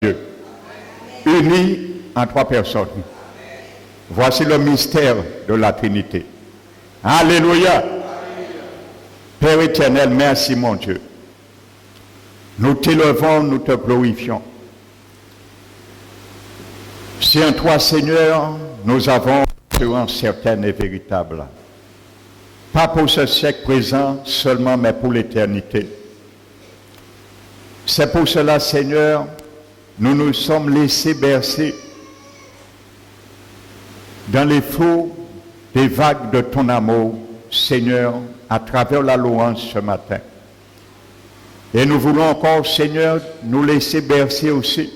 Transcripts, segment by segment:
Dieu, unis en trois personnes. Voici le mystère de la Trinité. Alléluia. Père éternel, merci mon Dieu. Nous t'élevons, nous te glorifions. C'est en toi, Seigneur, nous avons assurance certaine et véritable. Pas pour ce siècle présent seulement, mais pour l'éternité. C'est pour cela, Seigneur, nous nous sommes laissés bercer dans les flots des vagues de ton amour, Seigneur, à travers la louange ce matin. Et nous voulons encore, Seigneur, nous laisser bercer aussi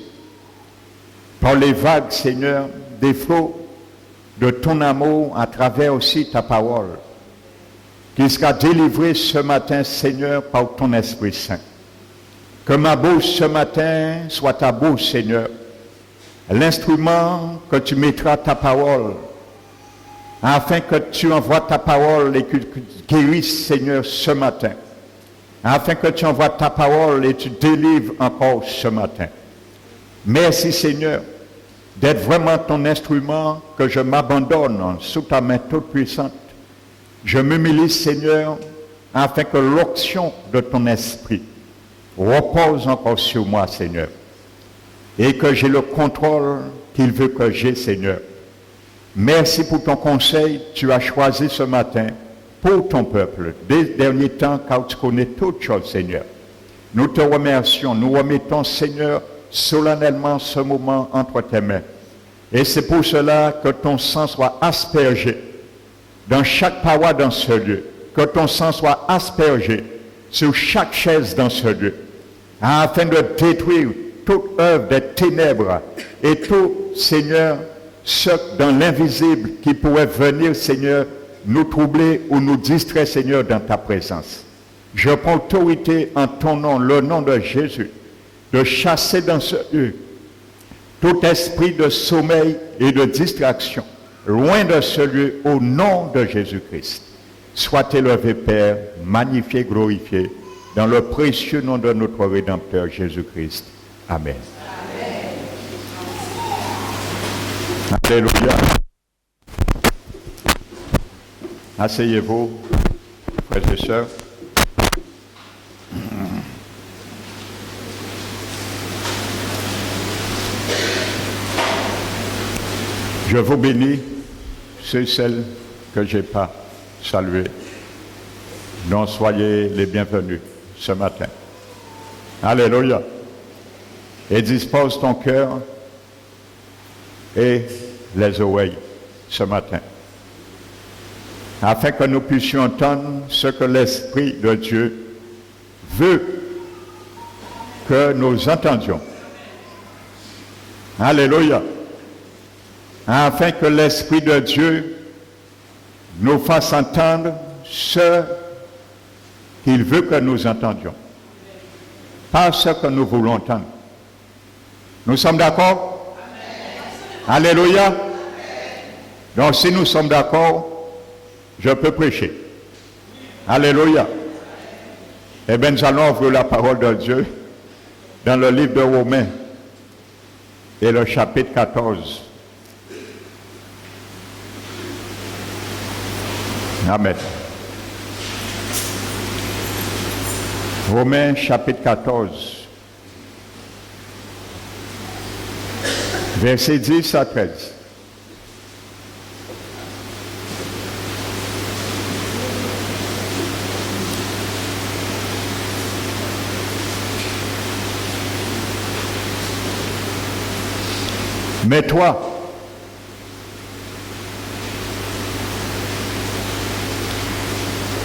par les vagues, Seigneur, des flots de ton amour à travers aussi ta parole, qui sera délivrée ce matin, Seigneur, par ton Esprit Saint. Que ma bouche ce matin soit ta bouche, Seigneur, l'instrument que tu mettras ta parole, afin que tu envoies ta parole et que tu guérisses, Seigneur, ce matin. Afin que tu envoies ta parole et tu délivres encore ce matin. Merci, Seigneur, d'être vraiment ton instrument, que je m'abandonne sous ta main toute puissante. Je m'humilie, Seigneur, afin que l'onction de ton esprit repose encore sur moi, Seigneur. Et que j'ai le contrôle qu'il veut que j'ai, Seigneur. Merci pour ton conseil, tu as choisi ce matin pour ton peuple, des derniers temps, car tu connais toutes choses, Seigneur. Nous te remercions, nous remettons, Seigneur, solennellement ce moment entre tes mains. Et c'est pour cela que ton sang soit aspergé dans chaque paroi dans ce lieu, que ton sang soit aspergé sur chaque chaise dans ce lieu, afin de détruire toute œuvre des ténèbres et tout, Seigneur, ce dans l'invisible qui pourrait venir, Seigneur, nous troubler ou nous distraire, Seigneur, dans ta présence. Je prends autorité en ton nom, le nom de Jésus, de chasser dans ce lieu tout esprit de sommeil et de distraction, loin de ce lieu, au nom de Jésus-Christ. Sois élevé, Père, magnifié, glorifié, dans le précieux nom de notre Rédempteur Jésus-Christ. Amen. Alléluia. Asseyez-vous, frères et sœurs. Je vous bénis, ceux et celles que je n'ai pas salués. Donc soyez les bienvenus ce matin. Alléluia. Et dispose ton cœur et les oreilles ce matin, afin que nous puissions entendre ce que l'Esprit de Dieu veut que nous entendions. Alléluia. Afin que l'Esprit de Dieu nous fasse entendre ce qu'il veut que nous entendions. Pas ce que nous voulons entendre. Nous sommes d'accord? Alléluia. Amen. Donc si nous sommes d'accord, je peux prêcher. Alléluia. Eh bien, nous allons ouvrir la parole de Dieu dans le livre de Romains et le chapitre 14. Amen. Romains chapitre 14. Versets 10 à 13. Mais toi,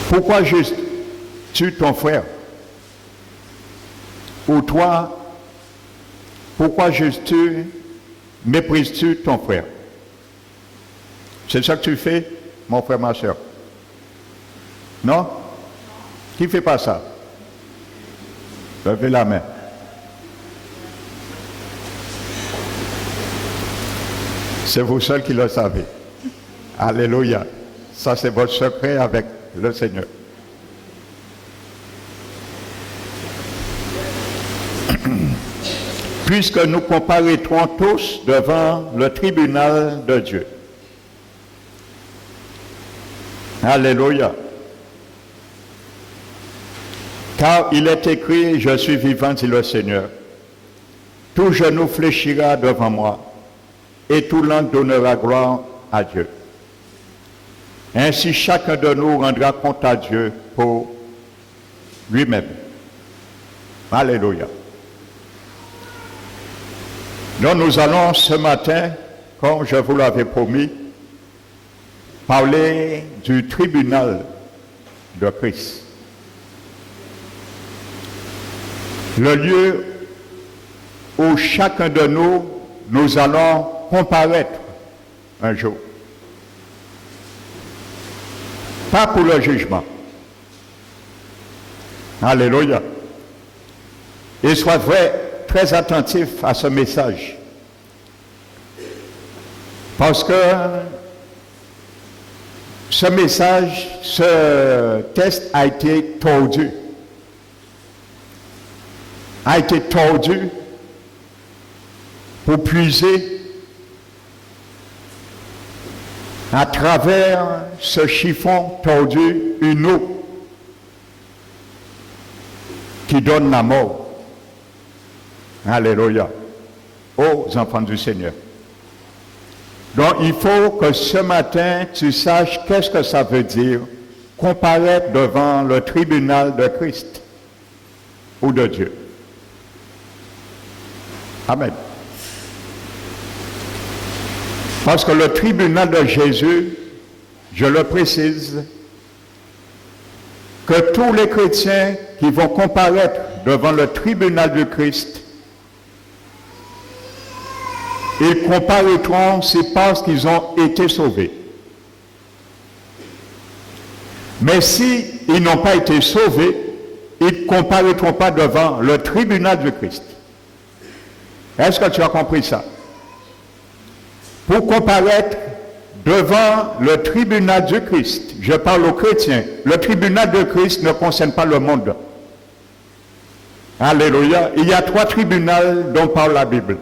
pourquoi juges-tu ton frère? Ou toi, pourquoi juges-tu, méprises-tu ton frère? C'est ça que tu fais, mon frère, ma soeur? Non? Qui ne fait pas ça? Levez la main. C'est vous seul qui le savez. Alléluia. Ça, c'est votre secret avec le Seigneur. puisque nous comparaîtrons tous devant le tribunal de Dieu. Alléluia. Car il est écrit, je suis vivant, dit le Seigneur. Tout genou fléchira devant moi, et tout langue donnera gloire à Dieu. Ainsi, chacun de nous rendra compte à Dieu pour lui-même. Alléluia. Donc nous allons ce matin, comme je vous l'avais promis, parler du tribunal de Christ. Le lieu où chacun de nous, nous allons comparaître un jour. Pas pour le jugement. Alléluia. Et sois très attentif à ce message. Parce que ce message, ce test a été tordu. A été tordu pour puiser à travers ce chiffon tordu une eau qui donne la mort. Alléluia. Aux enfants du Seigneur. Donc il faut que ce matin tu saches qu'est-ce que ça veut dire comparaître devant le tribunal de Christ ou de Dieu. Amen. Parce que le tribunal de Jésus, je le précise, que tous les chrétiens qui vont comparaître devant le tribunal du Christ, ils comparaîtront, c'est parce qu'ils ont été sauvés. Mais s'ils n'ont pas été sauvés, ils ne comparaîtront pas devant le tribunal du Christ. Est-ce que tu as compris ça? Pour comparaître devant le tribunal du Christ, je parle aux chrétiens, le tribunal de Christ ne concerne pas le monde. Alléluia. Il y a 3 tribunaux dont parle la Bible.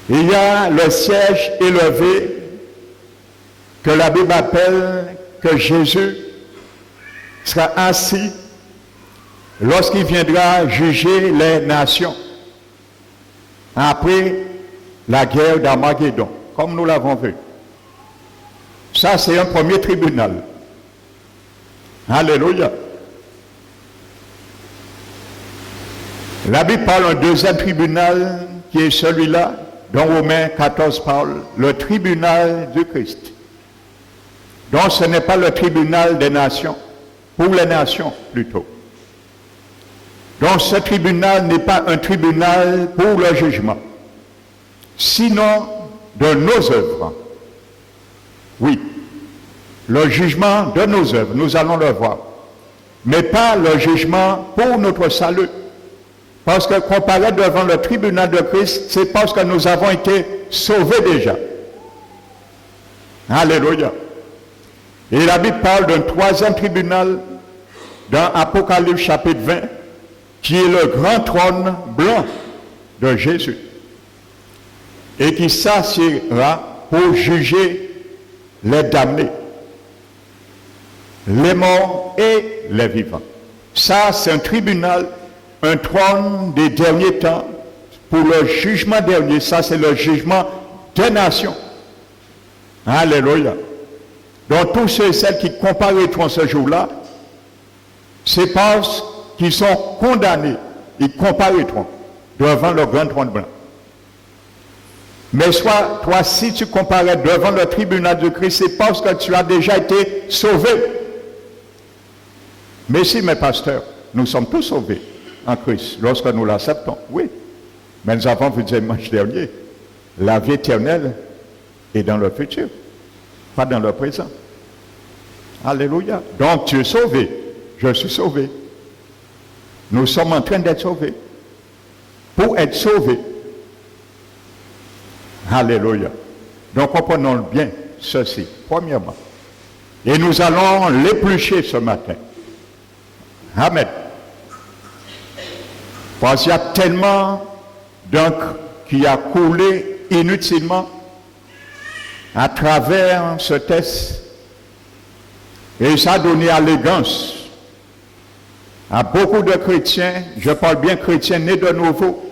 Il y a le siège élevé que la Bible appelle que Jésus sera assis lorsqu'il viendra juger les nations après la guerre d'Armageddon, comme nous l'avons vu. Ça, c'est un premier tribunal. Alléluia. La Bible parle d'un deuxième tribunal qui est celui-là, dont Romains 14 parle, le tribunal du Christ. Donc ce n'est pas le tribunal des nations, pour les nations plutôt. Donc ce tribunal n'est pas un tribunal pour le jugement, sinon de nos œuvres. Oui, le jugement de nos œuvres, nous allons le voir, mais pas le jugement pour notre salut. Parce que comparé devant le tribunal de Christ, c'est parce que nous avons été sauvés déjà. Alléluia. Et la Bible parle d'un troisième tribunal dans Apocalypse chapitre 20, qui est le grand trône blanc de Jésus. Et qui s'assiera pour juger les damnés, les morts et les vivants. Ça, c'est un tribunal, un trône des derniers temps pour le jugement dernier. Ça, c'est le jugement des nations. Alléluia. Donc, tous ceux et celles qui comparaîtront ce jour-là, c'est parce qu'ils sont condamnés. Ils comparaîtront devant le grand trône blanc. Mais soit, toi, si tu comparais devant le tribunal de Christ, c'est parce que tu as déjà été sauvé. Mais si, mes pasteurs, nous sommes tous sauvés en Christ, lorsque nous l'acceptons, oui. Mais nous avons vu dimanche dernier, la vie éternelle est dans le futur, pas dans le présent. Alléluia. Donc tu es sauvé, je suis sauvé. Nous sommes en train d'être sauvés. Pour être sauvés. Alléluia. Donc comprenons bien ceci, premièrement. Et nous allons l'éplucher ce matin. Amen. Parce qu'il y a tellement d'encre qui a coulé inutilement à travers ce texte. Et ça a donné allégance à beaucoup de chrétiens, je parle bien chrétiens nés de nouveau,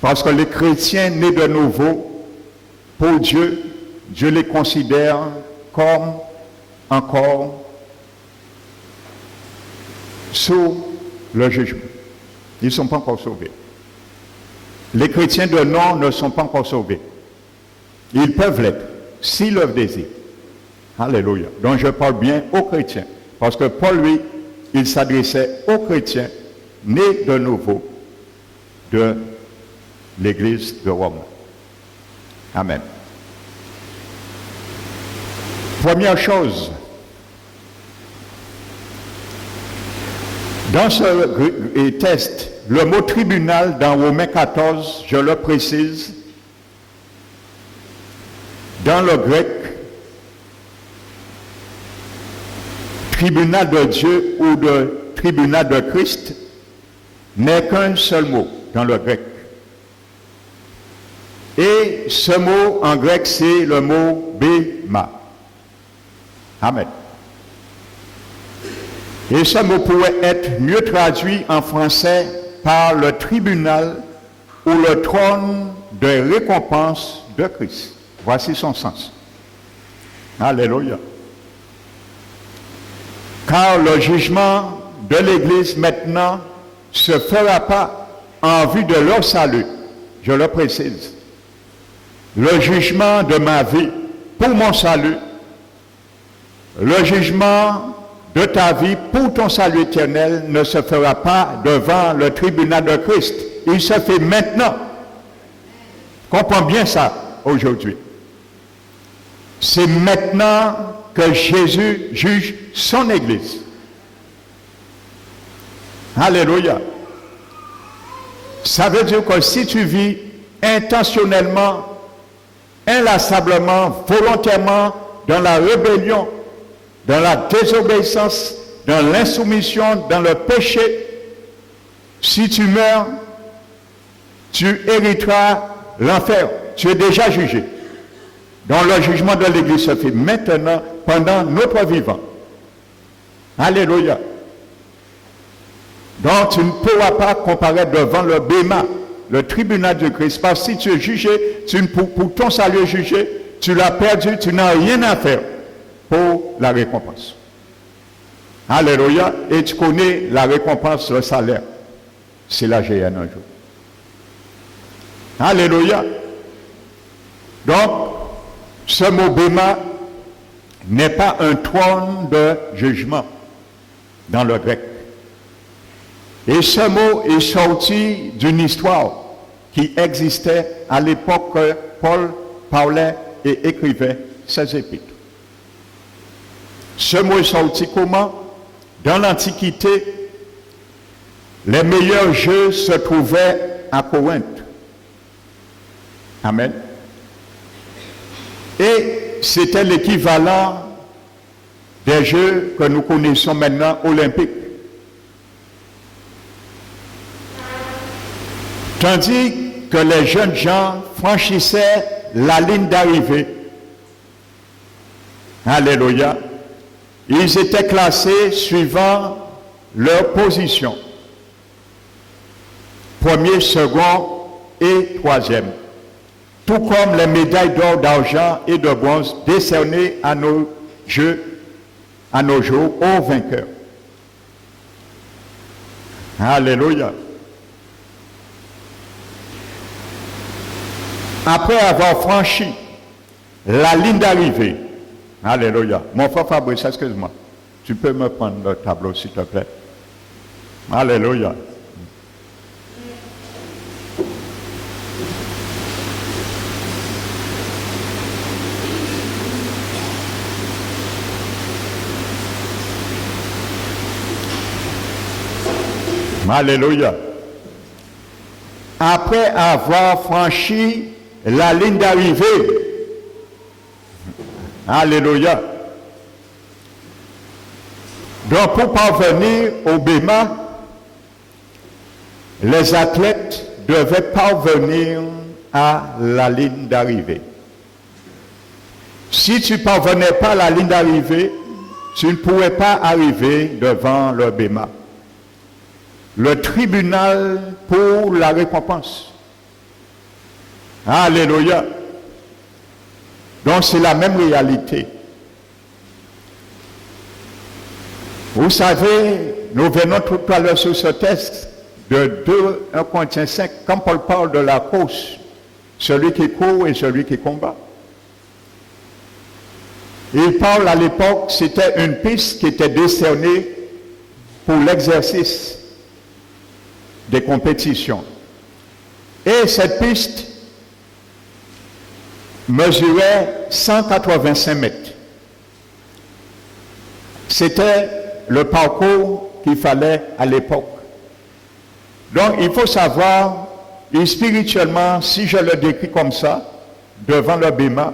parce que les chrétiens nés de nouveau, pour Dieu, Dieu les considère comme encore sous le jugement. Ils ne sont pas encore sauvés. Les chrétiens de nom ne sont pas encore sauvés. Ils peuvent l'être, s'ils le désirent. Alléluia. Donc je parle bien aux chrétiens, parce que Paul, lui, il s'adressait aux chrétiens nés de nouveau de l'Église de Rome. Amen. Première chose, dans ce test, le mot tribunal dans Romains 14, je le précise, dans le grec, tribunal de Dieu ou de tribunal de Christ n'est qu'un seul mot dans le grec. Et ce mot en grec, c'est le mot béma. Amen. Et ce mot pourrait être mieux traduit en français par le tribunal ou le trône de récompense de Christ. Voici son sens. Alléluia. Car le jugement de l'Église maintenant ne se fera pas en vue de leur salut, je le précise. Le jugement de ma vie pour mon salut, le jugement de ta vie pour ton salut éternel ne se fera pas devant le tribunal de Christ. Il se fait maintenant. Comprends bien ça aujourd'hui. C'est maintenant que Jésus juge son Église. Alléluia. Ça veut dire que si tu vis intentionnellement, inlassablement, volontairement dans la rébellion, dans la désobéissance, dans l'insoumission, dans le péché, si tu meurs, tu hériteras l'enfer. Tu es déjà jugé. Donc le jugement de l'Église se fait maintenant, pendant notre vivant. Alléluia. Donc tu ne pourras pas comparaître devant le béma, le tribunal de Christ, parce que si tu es jugé, pour ton salut jugé, tu l'as perdu, tu n'as rien à faire pour la récompense. Alléluia. Et tu connais la récompense, le salaire. C'est la GN un jour. Alléluia. Donc, ce mot béma n'est pas un trône de jugement dans le grec. Et ce mot est sorti d'une histoire qui existait à l'époque que Paul parlait et écrivait ses épîtres. Ce mot est sorti comment? Dans l'Antiquité, les meilleurs jeux se trouvaient à Corinthe. Amen. Et c'était l'équivalent des jeux que nous connaissons maintenant olympiques. Tandis que les jeunes gens franchissaient la ligne d'arrivée. Alléluia. Ils étaient classés suivant leur position. Premier, second et troisième. Tout comme les médailles d'or, d'argent et de bronze décernées à nos jours aux vainqueurs. Alléluia. Après avoir franchi la ligne d'arrivée, alléluia. Mon frère Fabrice, excuse-moi, tu peux me prendre le tableau s'il te plaît. Alléluia. Alléluia. Après avoir franchi la ligne d'arrivée, alléluia. Donc pour parvenir au béma, les athlètes devaient parvenir à la ligne d'arrivée. Si tu ne parvenais pas à la ligne d'arrivée, tu ne pouvais pas arriver devant le bema, le tribunal pour la récompense. Alléluia. Donc c'est la même réalité. Vous savez, nous venons tout à l'heure sur ce texte de 1 Corinthiens 5, quand Paul parle de la course, celui qui court et celui qui combat. Il parle à l'époque, c'était une piste qui était décernée pour l'exercice des compétitions. Et cette piste mesurait 185 mètres. C'était le parcours qu'il fallait à l'époque. Donc il faut savoir, et spirituellement, si je le décris comme ça, devant le bema,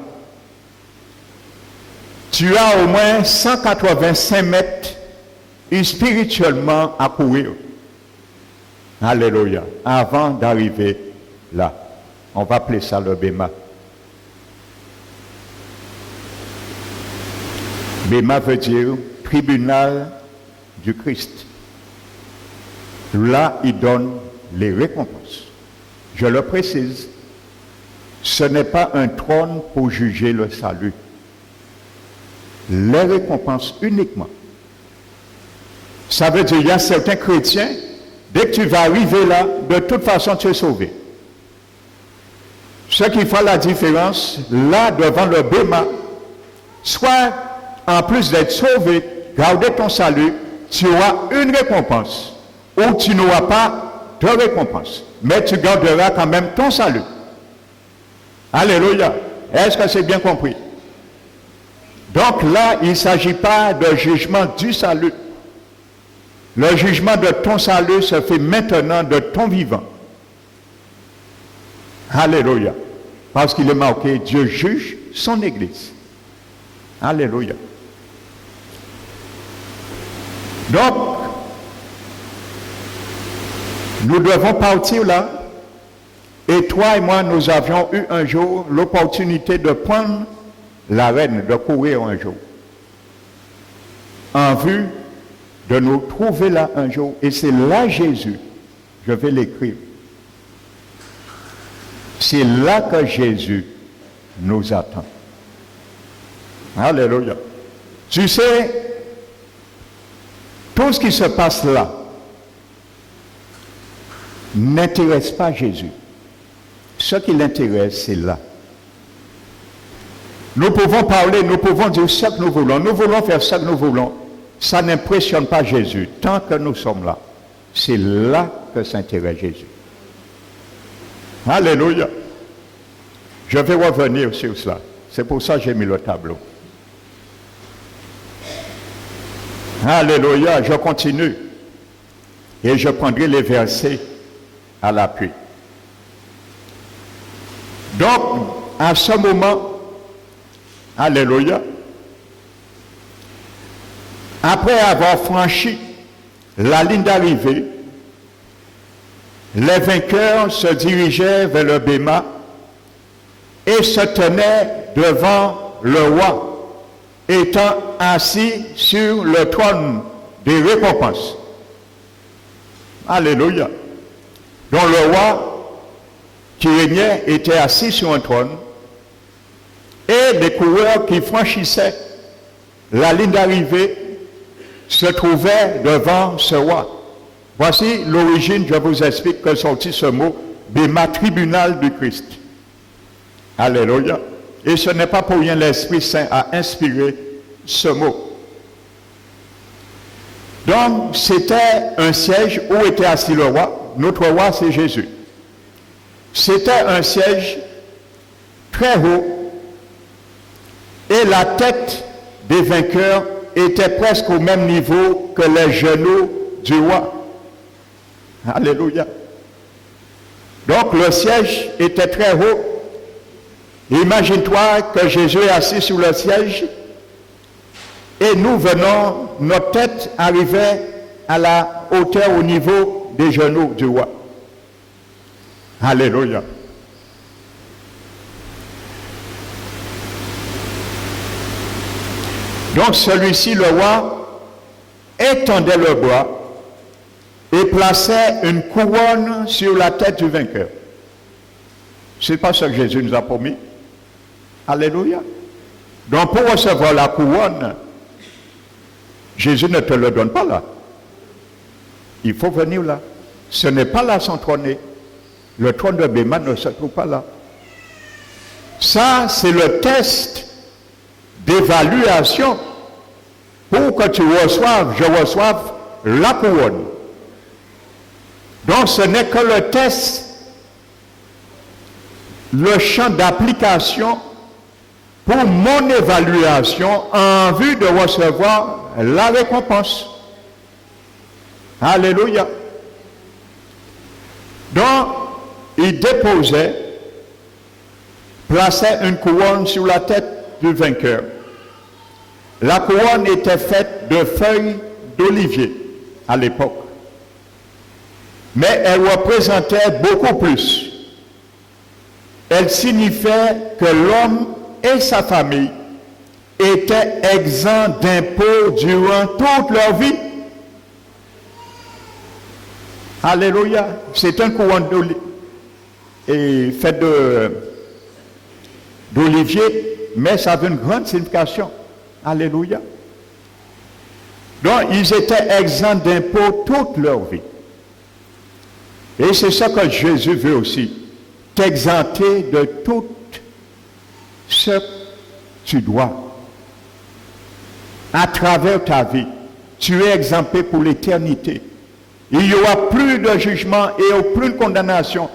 tu as au moins 185 mètres spirituellement à courir. Alléluia. Avant d'arriver là. On va appeler ça le bema. Bema veut dire tribunal du Christ. Là, il donne les récompenses. Je le précise, ce n'est pas un trône pour juger le salut. Les récompenses uniquement. Ça veut dire qu'il y a certains chrétiens, dès que tu vas arriver là, de toute façon tu es sauvé. Ce qui fait la différence, là, devant le bema, soit en plus d'être sauvé, garder ton salut, tu auras une récompense, ou tu n'auras pas de récompense, mais tu garderas quand même ton salut. Alléluia. Est-ce que c'est bien compris? Donc là, il ne s'agit pas de jugement du salut. Le jugement de ton salut se fait maintenant de ton vivant. Alléluia. Parce qu'il est marqué, Dieu juge son Église. Alléluia. Donc, nous devons partir là. Et toi et moi, nous avions eu un jour l'opportunité de prendre l'arène, de courir un jour. En vue de nous trouver là un jour. Et c'est là Jésus, je vais l'écrire. C'est là que Jésus nous attend. Alléluia. Tu sais, tout ce qui se passe là n'intéresse pas Jésus. Ce qui l'intéresse, c'est là. Nous pouvons parler, nous pouvons dire ce que nous voulons faire ce que nous voulons. Ça n'impressionne pas Jésus. Tant que nous sommes là, c'est là que s'intéresse Jésus. Alléluia. Je vais revenir sur cela. C'est pour ça que j'ai mis le tableau. Alléluia. Je continue. Et je prendrai les versets à l'appui. Donc, à ce moment, alléluia, après avoir franchi la ligne d'arrivée, les vainqueurs se dirigeaient vers le bema et se tenaient devant le roi, étant assis sur le trône des récompenses. Alléluia. Donc le roi qui régnait était assis sur un trône et les coureurs qui franchissaient la ligne d'arrivée se trouvaient devant ce roi. Voici l'origine, je vous explique que sortit ce mot, bema, tribunal du Christ. Alléluia. Et ce n'est pas pour rien l'Esprit Saint a inspiré ce mot. Donc, c'était un siège où était assis le roi. Notre roi, c'est Jésus. C'était un siège très haut et la tête des vainqueurs était presque au même niveau que les genoux du roi. Alléluia. Donc le siège était très haut. Imagine-toi que Jésus est assis sur le siège et nous venons, notre tête arrivait à la hauteur au niveau des genoux du roi. Alléluia. Donc celui-ci, le roi, étendait le bras et plaçait une couronne sur la tête du vainqueur. C'est pas ce que Jésus nous a promis. Alléluia. Donc pour recevoir la couronne, Jésus ne te le donne pas là. Il faut venir là. Ce n'est pas là son trône. Le trône de Béma ne se trouve pas là. Ça, c'est le test d'évaluation pour que tu reçoives, je reçoive la couronne. Donc ce n'est que le test, le champ d'application pour mon évaluation en vue de recevoir la récompense. Alléluia. Donc, il déposait, plaçait une couronne sur la tête du vainqueur. La couronne était faite de feuilles d'olivier à l'époque. Mais elle représentait beaucoup plus. Elle signifiait que l'homme et sa famille étaient exempts d'impôts durant toute leur vie. Alléluia. C'est une couronne faite d'olivier, mais ça avait une grande signification. Alléluia. Donc, ils étaient exempts d'impôts toute leur vie. Et c'est ça que Jésus veut aussi. T'exempter de tout ce que tu dois. À travers ta vie, tu es exempté pour l'éternité. Il n'y aura plus de jugement et plus de condamnation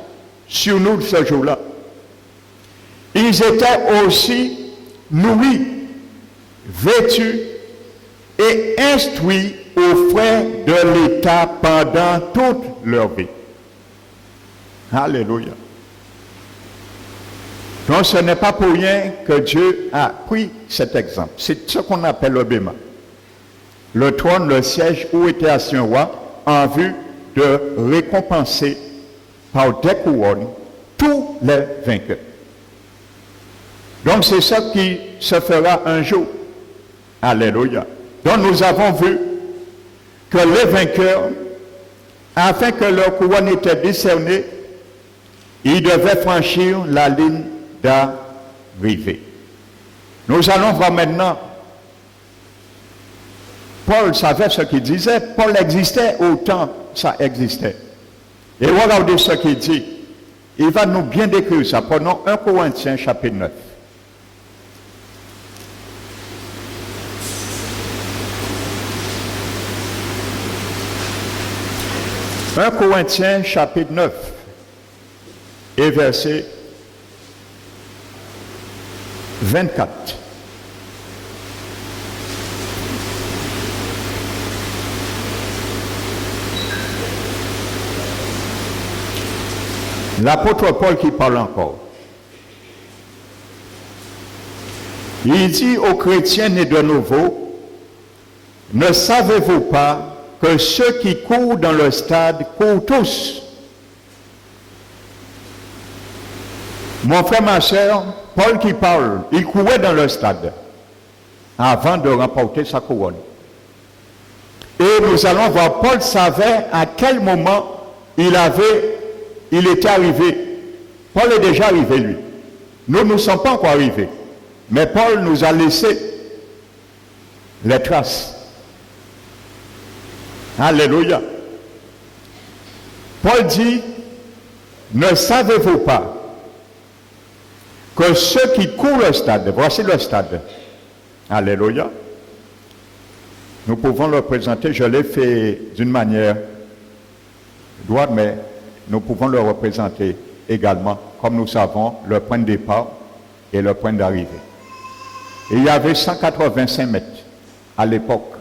sur nous ce jour-là. Ils étaient aussi nourris, vêtus et instruits aux frais de l'État pendant toute leur vie. Alléluia. Donc ce n'est pas pour rien que Dieu a pris cet exemple. C'est ce qu'on appelle le Béma. Le trône, le siège où était assis un roi en vue de récompenser par des couronnes tous les vainqueurs. Donc c'est ça qui se fera un jour. Alléluia. Donc nous avons vu que les vainqueurs, afin que leur couronne était décernée, ils devaient franchir la ligne d'arrivée. Nous allons voir maintenant. Paul savait ce qu'il disait. Paul existait autant ça existait. Et regardez ce qu'il dit. Il va nous bien décrire ça. Prenons 1 Corinthiens chapitre 9. 1 Corinthiens chapitre 9 et verset 24. L'apôtre Paul qui parle encore. Il dit aux chrétiens nés de nouveau, ne savez-vous pas que ceux qui courent dans le stade courent tous? Mon frère, ma soeur, Paul qui parle, il courait dans le stade avant de remporter sa couronne. Et nous allons voir, Paul savait à quel moment il était arrivé. Paul est déjà arrivé, lui. Nous ne sommes pas encore arrivés. Mais Paul nous a laissé les traces. Alléluia. Paul dit, ne savez-vous pas que ceux qui courent le stade, voici le stade. Alléluia. Nous pouvons le présenter, je l'ai fait d'une manière droite, mais nous pouvons le représenter également, comme nous savons, le point de départ et le point d'arrivée. Il y avait 185 mètres à l'époque.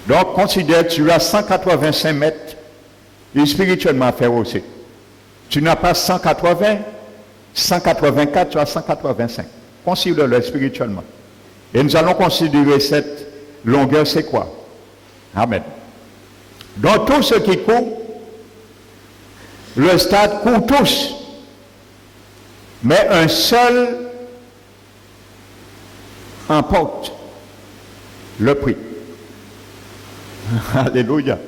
Donc, considère, tu as 185 mètres et spirituellement à faire aussi. Tu n'as pas 180, 184, tu as 185. Considère-le spirituellement. Et nous allons considérer cette longueur, c'est quoi? Amen. Donc, tous ceux qui courent, Le stade court tous, mais un seul emporte le prix. Alléluia.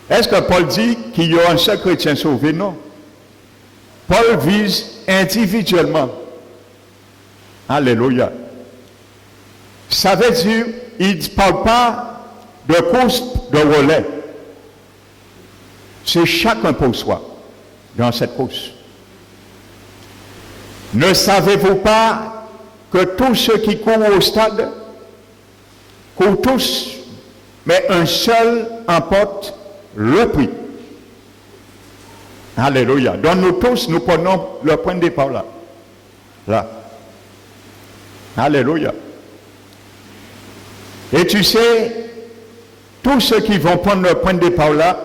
Est-ce que Paul dit qu'il y a un seul chrétien sauvé? Non. Paul vise individuellement. Alléluia. Ça veut dire, il ne parle pas de course de relais. C'est chacun pour soi dans cette course. Ne savez-vous pas que tous ceux qui courent au stade courent tous, mais un seul emporte le prix? Alléluia. Donc nous tous, nous prenons le point de départ là. Là. Alléluia. Et tu sais, tous ceux qui vont prendre le point de départ là,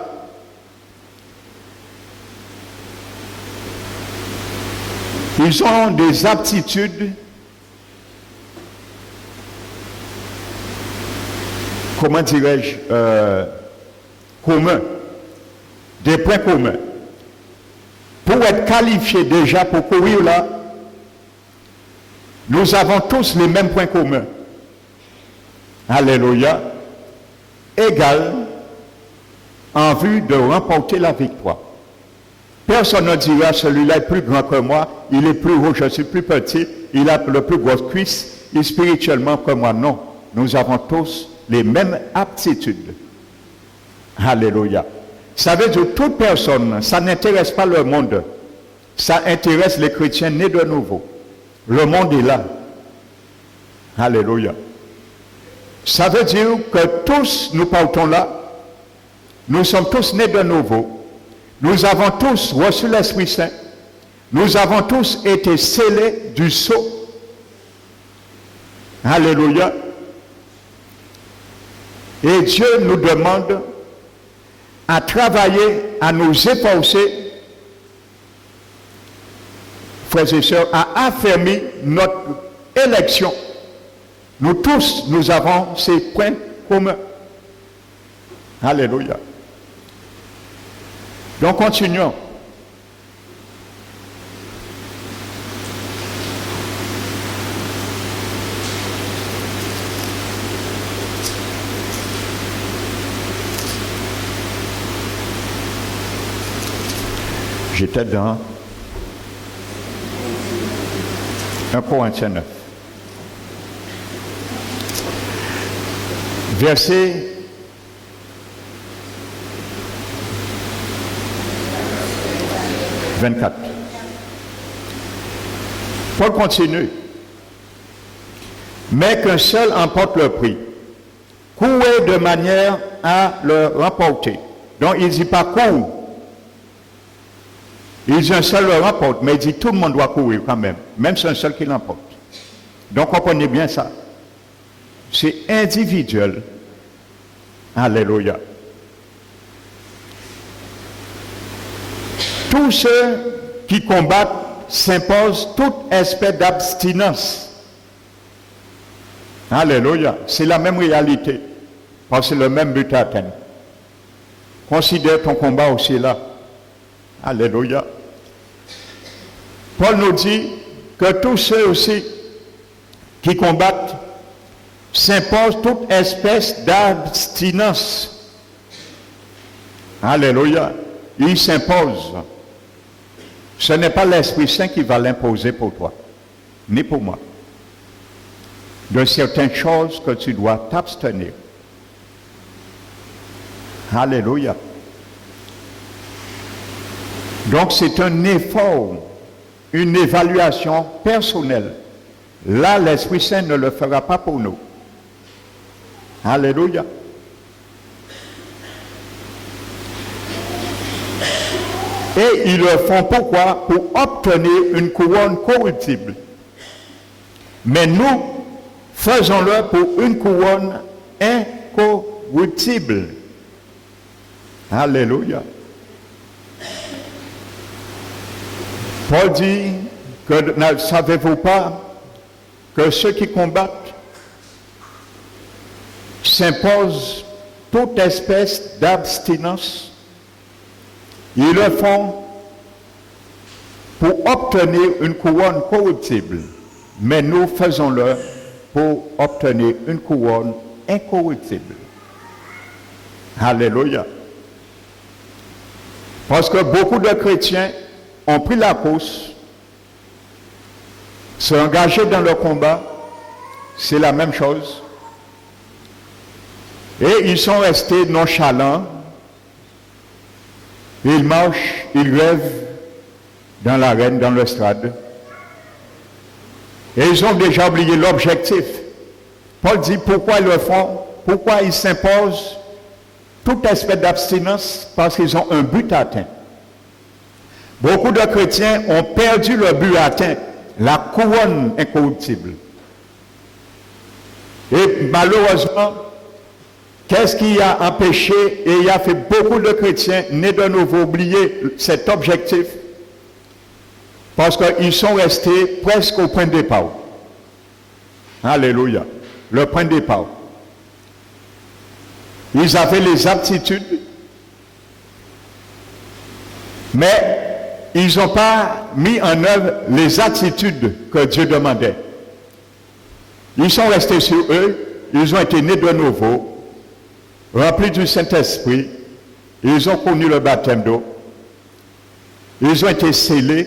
ils ont des aptitudes, comment dirais-je, communs, des points communs. Pour être qualifiés déjà pour courir là, nous avons tous les mêmes points communs. Alléluia. Égal en vue de remporter la victoire. Personne ne dira celui-là est plus grand que moi, il est plus haut, je suis plus petit, il a le plus gros cuisse, il est spirituellement que moi. Non, nous avons tous les mêmes aptitudes. Alléluia. Ça veut dire que toute personne, ça n'intéresse pas le monde, ça intéresse les chrétiens nés de nouveau. Le monde est là. Alléluia. Ça veut dire que tous nous partons là, nous sommes tous nés de nouveau. Nous avons tous reçu l'Esprit Saint. Nous avons tous été scellés du sceau. Alléluia. Et Dieu nous demande à travailler, à nous efforcer, frères et sœurs, à affermir notre élection. Nous tous, nous avons ces points communs. Alléluia. Donc continuons. J'étais dans 1 Corinthiens 9. Verset 24. Paul continue. Mais qu'un seul emporte le prix. Courez de manière à le remporter. Donc il ne dit pas cours. Il dit un seul le remporte, mais il dit tout le monde doit courir quand même. Même c'est un seul qui l'emporte. Donc comprenez bien ça. C'est individuel. Alléluia. Tous ceux qui combattent s'imposent toute espèce d'abstinence. Alléluia. C'est la même réalité. Parce que c'est le même but à atteindre. Considère ton combat aussi là. Alléluia. Paul nous dit que tous ceux aussi qui combattent s'imposent toute espèce d'abstinence. Alléluia. Ils s'imposent. Ce n'est pas l'Esprit Saint qui va l'imposer pour toi, ni pour moi. De certaines choses que tu dois t'abstenir. Alléluia. Donc c'est un effort, une évaluation personnelle. Là, l'Esprit Saint ne le fera pas pour nous. Alléluia. Et ils le font pourquoi? Pour obtenir une couronne corruptible. Mais nous, faisons-le pour une couronne incorruptible. Alléluia. Paul dit que ne savez-vous pas que ceux qui combattent s'imposent toute espèce d'abstinence. Ils le font pour obtenir une couronne corruptible, mais nous faisons-le pour obtenir une couronne incorruptible. Alléluia. Parce que beaucoup de chrétiens ont pris la course, se engagés dans le combat, c'est la même chose. Et ils sont restés nonchalants. Ils marchent, ils rêvent dans l'arène, dans le stade. Et ils ont déjà oublié l'objectif. Paul dit pourquoi ils le font, pourquoi ils s'imposent tout aspect d'abstinence, parce qu'ils ont un but atteint. Beaucoup de chrétiens ont perdu le but atteint, la couronne incorruptible. Et malheureusement, qu'est-ce qui a empêché, et il y a fait beaucoup de chrétiens nés de nouveau oublier cet objectif, parce qu'ils sont restés presque au point de départ. Alléluia. Le point de départ. Ils avaient les aptitudes, mais ils n'ont pas mis en œuvre les attitudes que Dieu demandait. Ils sont restés sur eux, ils ont été nés de nouveau, remplis du Saint-Esprit, ils ont connu le baptême d'eau, ils ont été scellés,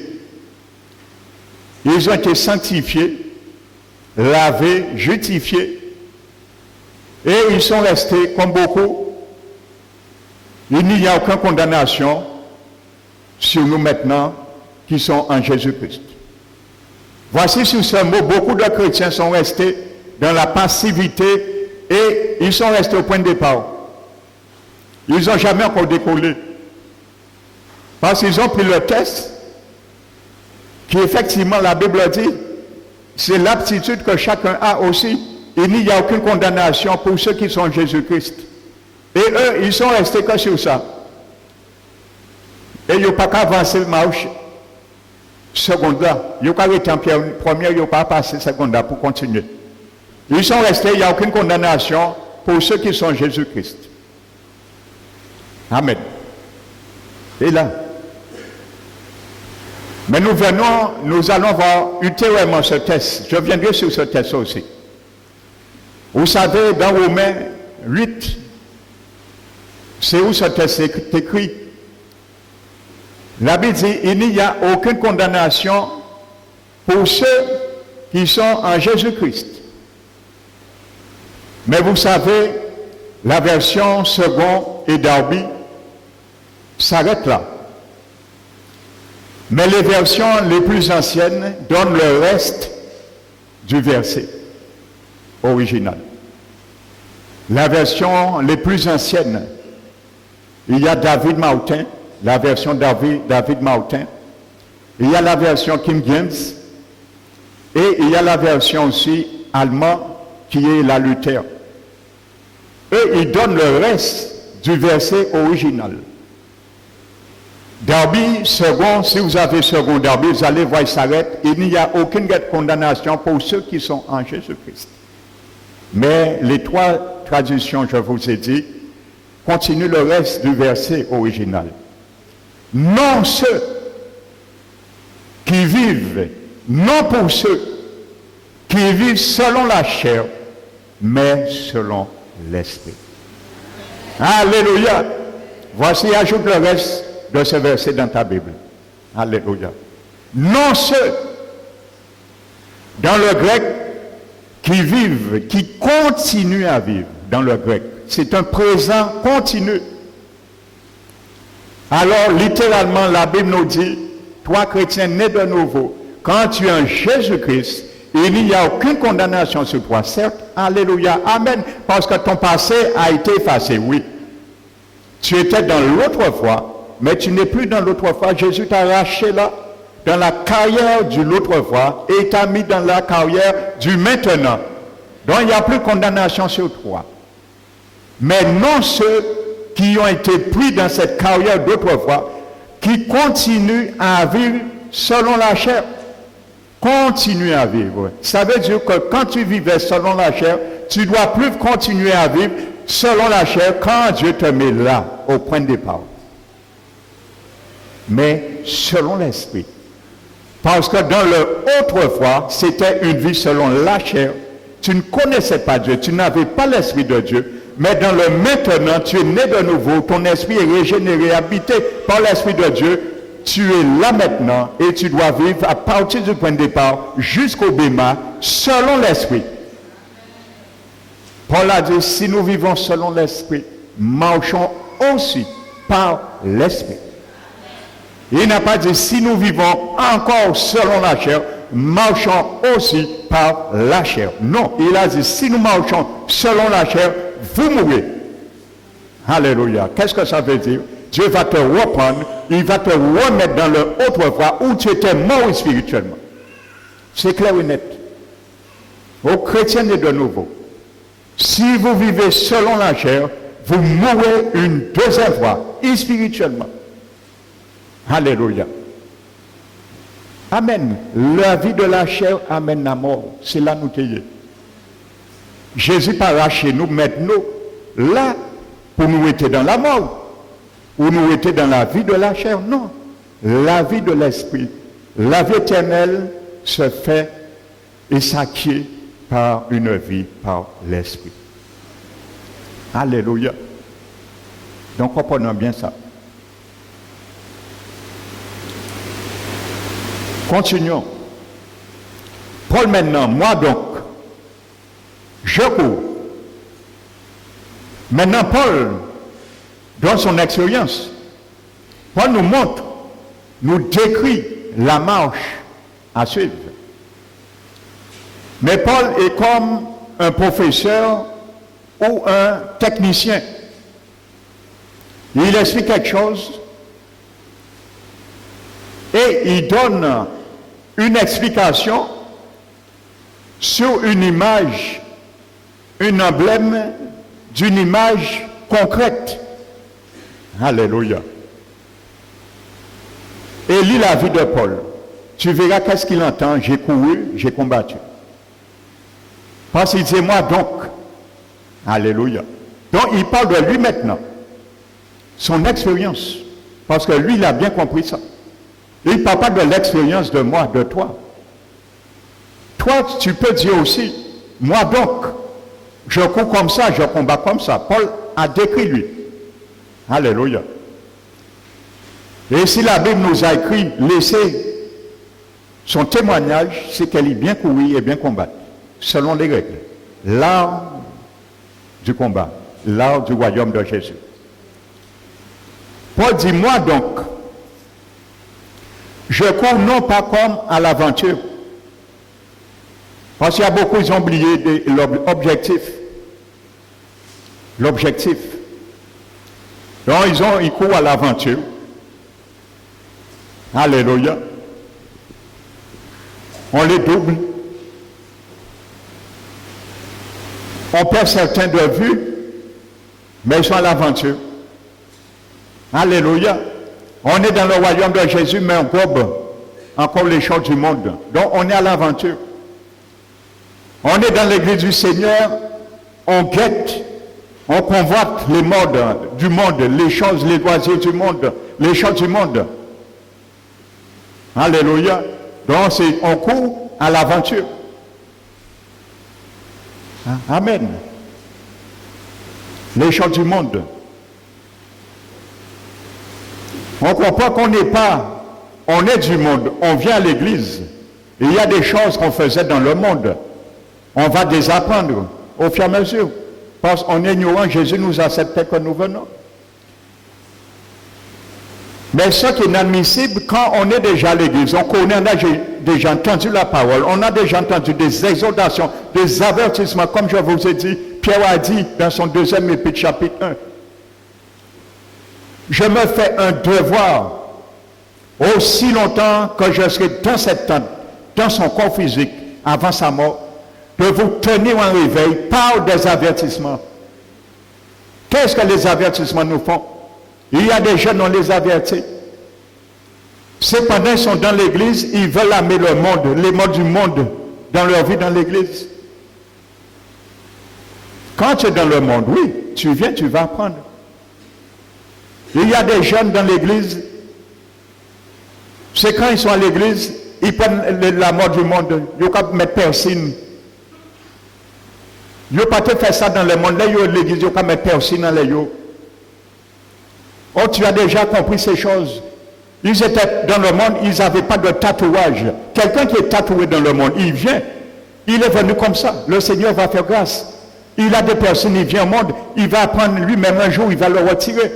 ils ont été sanctifiés, lavés, justifiés, et ils sont restés comme beaucoup. Il n'y a aucune condamnation sur nous maintenant qui sont en Jésus-Christ. Voici sur ce mot, beaucoup de chrétiens sont restés dans la passivité et ils sont restés au point de départ. Ils n'ont jamais encore décollé. Parce qu'ils ont pris le test qui effectivement la Bible dit, c'est l'aptitude que chacun a aussi. Il n'y a aucune condamnation pour ceux qui sont en Jésus-Christ. Et eux, ils sont restés que sur ça. Et ils n'ont pas qu'à avancer le marche seconde là. Ils n'ont pas été en première, ils n'ont pas passé seconde là pour continuer. Ils sont restés, il n'y a aucune condamnation pour ceux qui sont en Jésus-Christ. Amen. Et là. Mais nous allons voir ultérieurement ce test. Je viendrai sur ce test aussi. Vous savez, dans Romains 8, c'est où ce test est écrit. La Bible dit, il n'y a aucune condamnation pour ceux qui sont en Jésus-Christ. Mais vous savez, la version second et Darby s'arrête là. Mais les versions les plus anciennes donnent le reste du verset original. La version les plus anciennes, il y a David Martin, la version David Martin, il y a la version King James, et il y a la version aussi allemande qui est la Luther. Eux, ils donnent le reste du verset original. Darby, second, si vous avez second Darby, vous allez voir, il s'arrête. Il n'y a aucune condamnation pour ceux qui sont en Jésus-Christ. Mais les trois traductions, je vous ai dit, continuent le reste du verset original. Non ceux qui vivent, non pour ceux qui vivent selon la chair, mais selon l'esprit. Alléluia. Voici, ajoute le reste de ce verset dans ta Bible. Alléluia. Non ceux, dans le grec, qui vivent, qui continuent à vivre, dans le grec. C'est un présent continu. Alors, littéralement, la Bible nous dit, toi, chrétien né de nouveau, quand tu es en Jésus-Christ, il n'y a aucune condamnation sur toi, certes. Alléluia. Amen. Parce que ton passé a été effacé, oui. Tu étais dans l'autre foi, mais tu n'es plus dans l'autre foi. Jésus t'a arraché là, dans la carrière de l'autre foi, et t'a mis dans la carrière du maintenant. Donc, il n'y a plus de condamnation sur toi. Mais non ceux qui ont été pris dans cette carrière d'autrefois, qui continuent à vivre selon la chair. Continuer à vivre. Ça veut dire que quand tu vivais selon la chair, tu ne dois plus continuer à vivre selon la chair quand Dieu te met là, au point de départ. Mais selon l'esprit. Parce que dans le autrefois, c'était une vie selon la chair. Tu ne connaissais pas Dieu, tu n'avais pas l'Esprit de Dieu. Mais dans le maintenant, tu es né de nouveau, ton esprit est régénéré, habité par l'Esprit de Dieu. Tu es là maintenant et tu dois vivre à partir du point de départ jusqu'au bêma selon l'Esprit. Paul a dit, si nous vivons selon l'Esprit, marchons aussi par l'Esprit. Il n'a pas dit, si nous vivons encore selon la chair, marchons aussi par la chair. Non, il a dit, si nous marchons selon la chair, vous mourrez. Alléluia. Qu'est-ce que ça veut dire? Dieu va te reprendre, il va te remettre dans le autrefois où tu étais mort spirituellement. C'est clair et net. Aux chrétiens et de nouveau. Si vous vivez selon la chair, vous mourrez une deuxième fois, spirituellement. Alléluia. Amen. La vie de la chair amène la mort. C'est là nous t'ayons. Jésus part chez nous maintenant, là, pour nous être dans la mort. Ou nous être dans la vie de la chair. Non. La vie de l'esprit. La vie éternelle se fait et s'acquiert par une vie par l'esprit. Alléluia. Donc comprenons bien ça. Continuons. Paul maintenant, moi donc, je cours. Maintenant Paul, dans son expérience, Paul nous montre, nous décrit la marche à suivre. Mais Paul est comme un professeur ou un technicien. Il explique quelque chose et il donne une explication sur une image, un emblème d'une image concrète. Alléluia. Et lis la vie de Paul. Tu verras qu'est-ce qu'il entend. J'ai couru, j'ai combattu. Parce qu'il dit moi donc. Alléluia. Donc il parle de lui maintenant. Son expérience. Parce que lui, il a bien compris ça. Il ne parle pas de l'expérience de moi, de toi. Toi, tu peux dire aussi, moi donc, je cours comme ça, je combats comme ça. Paul a décrit lui. Alléluia. Et si la Bible nous a écrit, laissez son témoignage, c'est qu'elle est bien couru et bien combattre, selon les règles. L'art du combat, l'art du royaume de Jésus. Paul dit, moi donc, je cours non pas comme à l'aventure. Parce qu'il y a beaucoup qui ont oublié l'objectif. L'objectif. Donc ils courent à l'aventure. Alléluia. On les double. On perd certains de vue, mais ils sont à l'aventure. Alléluia. On est dans le royaume de Jésus, mais on gobe encore les choses du monde. Donc on est à l'aventure. On est dans l'église du Seigneur, on guette, on convoite les modes du monde, les choses, les loisirs du monde, les choses du monde. Alléluia. Donc on court à l'aventure. Amen. Les choses du monde. On comprend qu'on n'est pas, on est du monde, on vient à l'église. Il y a des choses qu'on faisait dans le monde. On va désapprendre au fur et à mesure. Parce qu'en ignorant, Jésus nous acceptait que nous venons. Mais ce qui est inadmissible, quand on est déjà à l'église, on connaît, on a déjà entendu la parole, on a déjà entendu des exhortations, des avertissements, comme je vous ai dit, Pierre a dit dans son 2e épître, chapitre 1. Je me fais un devoir, aussi longtemps que je serai dans cette tente, dans son corps physique, avant sa mort, de vous tenir en réveil par des avertissements. Qu'est-ce que les avertissements nous font? Il y a des jeunes, on les avertit. Cependant, ils sont dans l'église, ils veulent amener le monde, les modes du monde, dans leur vie dans l'église. Quand tu es dans le monde, oui, tu viens, tu vas apprendre. Il y a des jeunes dans l'église, c'est quand ils sont à l'église, ils prennent la mort du monde, ils peuvent mettre personne. Ils ne peuvent pas faire ça dans le monde. Là, l'église, ils peuvent mettre personne dans les yeux. Oh, tu as déjà compris ces choses. Ils étaient dans le monde, ils n'avaient pas de tatouage. Quelqu'un qui est tatoué dans le monde, il vient. Il est venu comme ça. Le Seigneur va faire grâce. Il a des personnes, il vient au monde, il va apprendre lui-même un jour, il va le retirer.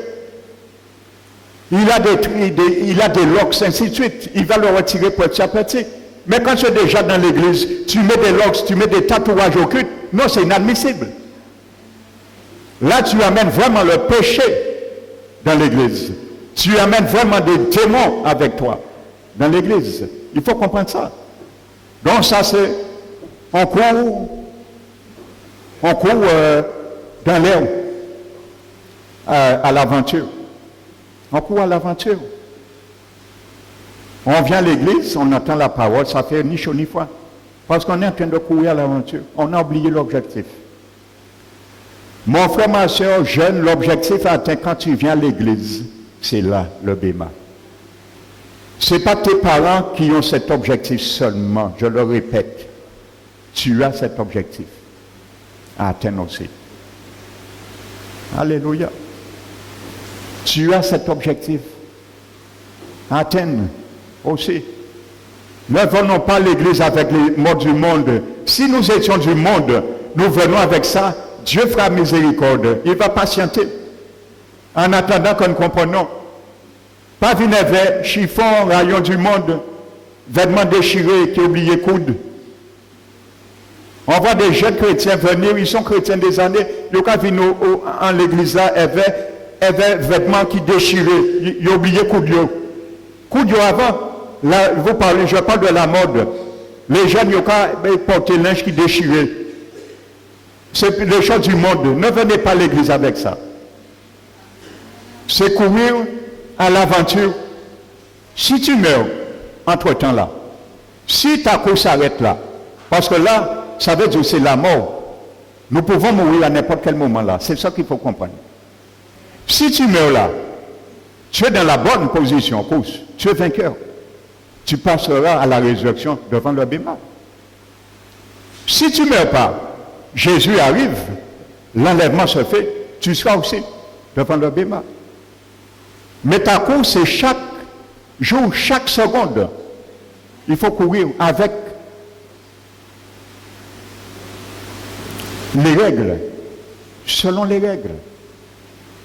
Il a des locks, ainsi de suite. Il va le retirer petit à petit. Mais quand tu es déjà dans l'église, tu mets des locks, tu mets des tatouages au culte. Non, c'est inadmissible. Là, tu amènes vraiment le péché dans l'église. Tu amènes vraiment des démons avec toi dans l'église. Il faut comprendre ça. Donc ça, c'est on court dans l'air à l'aventure. On court à l'aventure. On vient à l'église, on entend la parole, ça fait ni chaud ni froid. Parce qu'on est en train de courir à l'aventure. On a oublié l'objectif. Mon frère, ma soeur, jeune, l'objectif atteint quand tu viens à l'église. C'est là le béma. Ce n'est pas tes parents qui ont cet objectif seulement, je le répète. Tu as cet objectif à atteindre aussi. Alléluia. Tu as cet objectif à atteindre aussi. Ne venons pas à l'église avec les mots du monde. Si nous étions du monde, nous venons avec ça, Dieu fera miséricorde. Il va patienter. En attendant que nous comprenions. Pas venir avec chiffon, rayon du monde, vêtements déchirés qui oublié coude. On voit des jeunes chrétiens venir, ils sont chrétiens des années, ils ont venir en l'église là, ils avaient vêtements qui déchiraient, ils ont oublié coude. Coude avant, là, je parle de la mode. Les jeunes, ils portent linge qui déchirait. C'est les choses du monde. Ne venez pas à l'église avec ça. C'est courir à l'aventure. Si tu meurs, entre-temps là, si ta course s'arrête là, parce que là, ça veut dire que c'est la mort. Nous pouvons mourir à n'importe quel moment là. C'est ça qu'il faut comprendre. Si tu meurs là, tu es dans la bonne position, course. Tu es vainqueur. Tu passeras à la résurrection devant le béma. Si tu ne meurs pas, Jésus arrive, l'enlèvement se fait, tu seras aussi devant le béma. Mais ta course, c'est chaque jour, chaque seconde. Il faut courir avec les règles, selon les règles.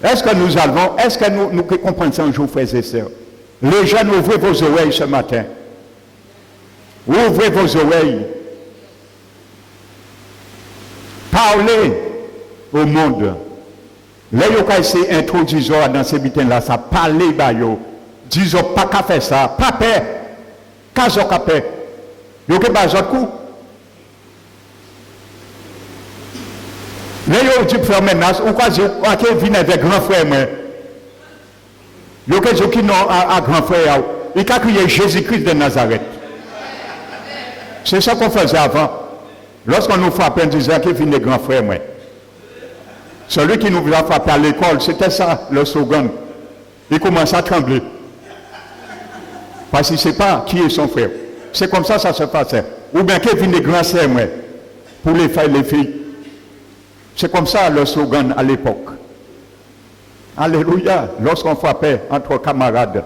Est-ce que nous comprenons ça un jour, frères et sœurs? Les jeunes, ouvrez vos oreilles ce matin. Ouvrez vos oreilles. Parlez au monde. Là, vous avez essayé d'introduire dans ces bitins-là, ça parlez, disons pas qu'à faire ça, pas peur, qu'à faire ça. Vous avez pas d'autre coup. Là, vous avez dit faire menace, ou quoi, vous venez avec grand frère, moi. Vous avez dit qui n'ont à grand frère, il a crié Jésus-Christ de Nazareth. C'est ça qu'on faisait avant. Lorsqu'on nous frappait, on disait qu'il venait grand frère, moi. Celui qui nous a frappé à l'école, c'était ça, le slogan. Il commençait à trembler. Parce qu'il ne sait pas qui est son frère. C'est comme ça se passait. Ou bien qu'il venait grand frère, moi, pour les filles. C'est comme ça le slogan à l'époque. Alléluia. Lorsqu'on frappait entre camarades,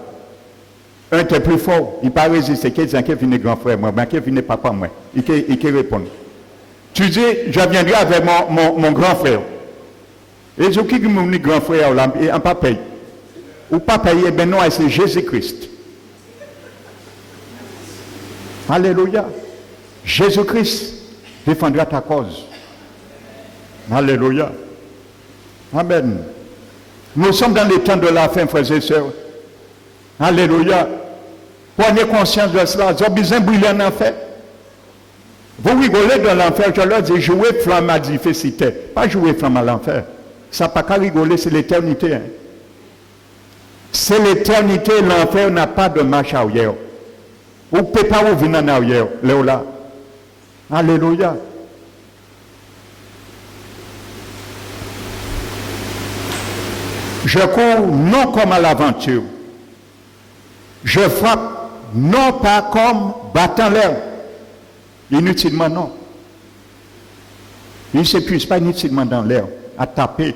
un était plus fort, il n'a pas résisté. Qui disait qu'il venait grand frère, moi, bien qu'il venait papa, moi. Il répond. Tu dis, je viendrai avec mon grand frère. Et je qui est mon grand frère, là, et un papa. Ou pas payer, ben non, c'est Jésus-Christ. Alléluia. Jésus-Christ défendra ta cause. Alléluia. Amen. Nous sommes dans les temps de la fin, frères et sœurs. Alléluia. Prenez conscience de cela. Vous avez besoin de briller en enfer. Vous rigolez dans l'enfer, je leur dis, jouez flamme à difficile. Pas jouer flamme à l'enfer. Ça n'a pas qu'à rigoler, c'est l'éternité. Hein. C'est l'éternité, l'enfer n'a pas de marche arrière. Vous ne pouvez pas revenir en arrière, là. Alléluia. Je cours non comme à l'aventure. Je frappe non pas comme battant l'air, inutilement non. Il ne s'épuise pas inutilement dans l'air, à taper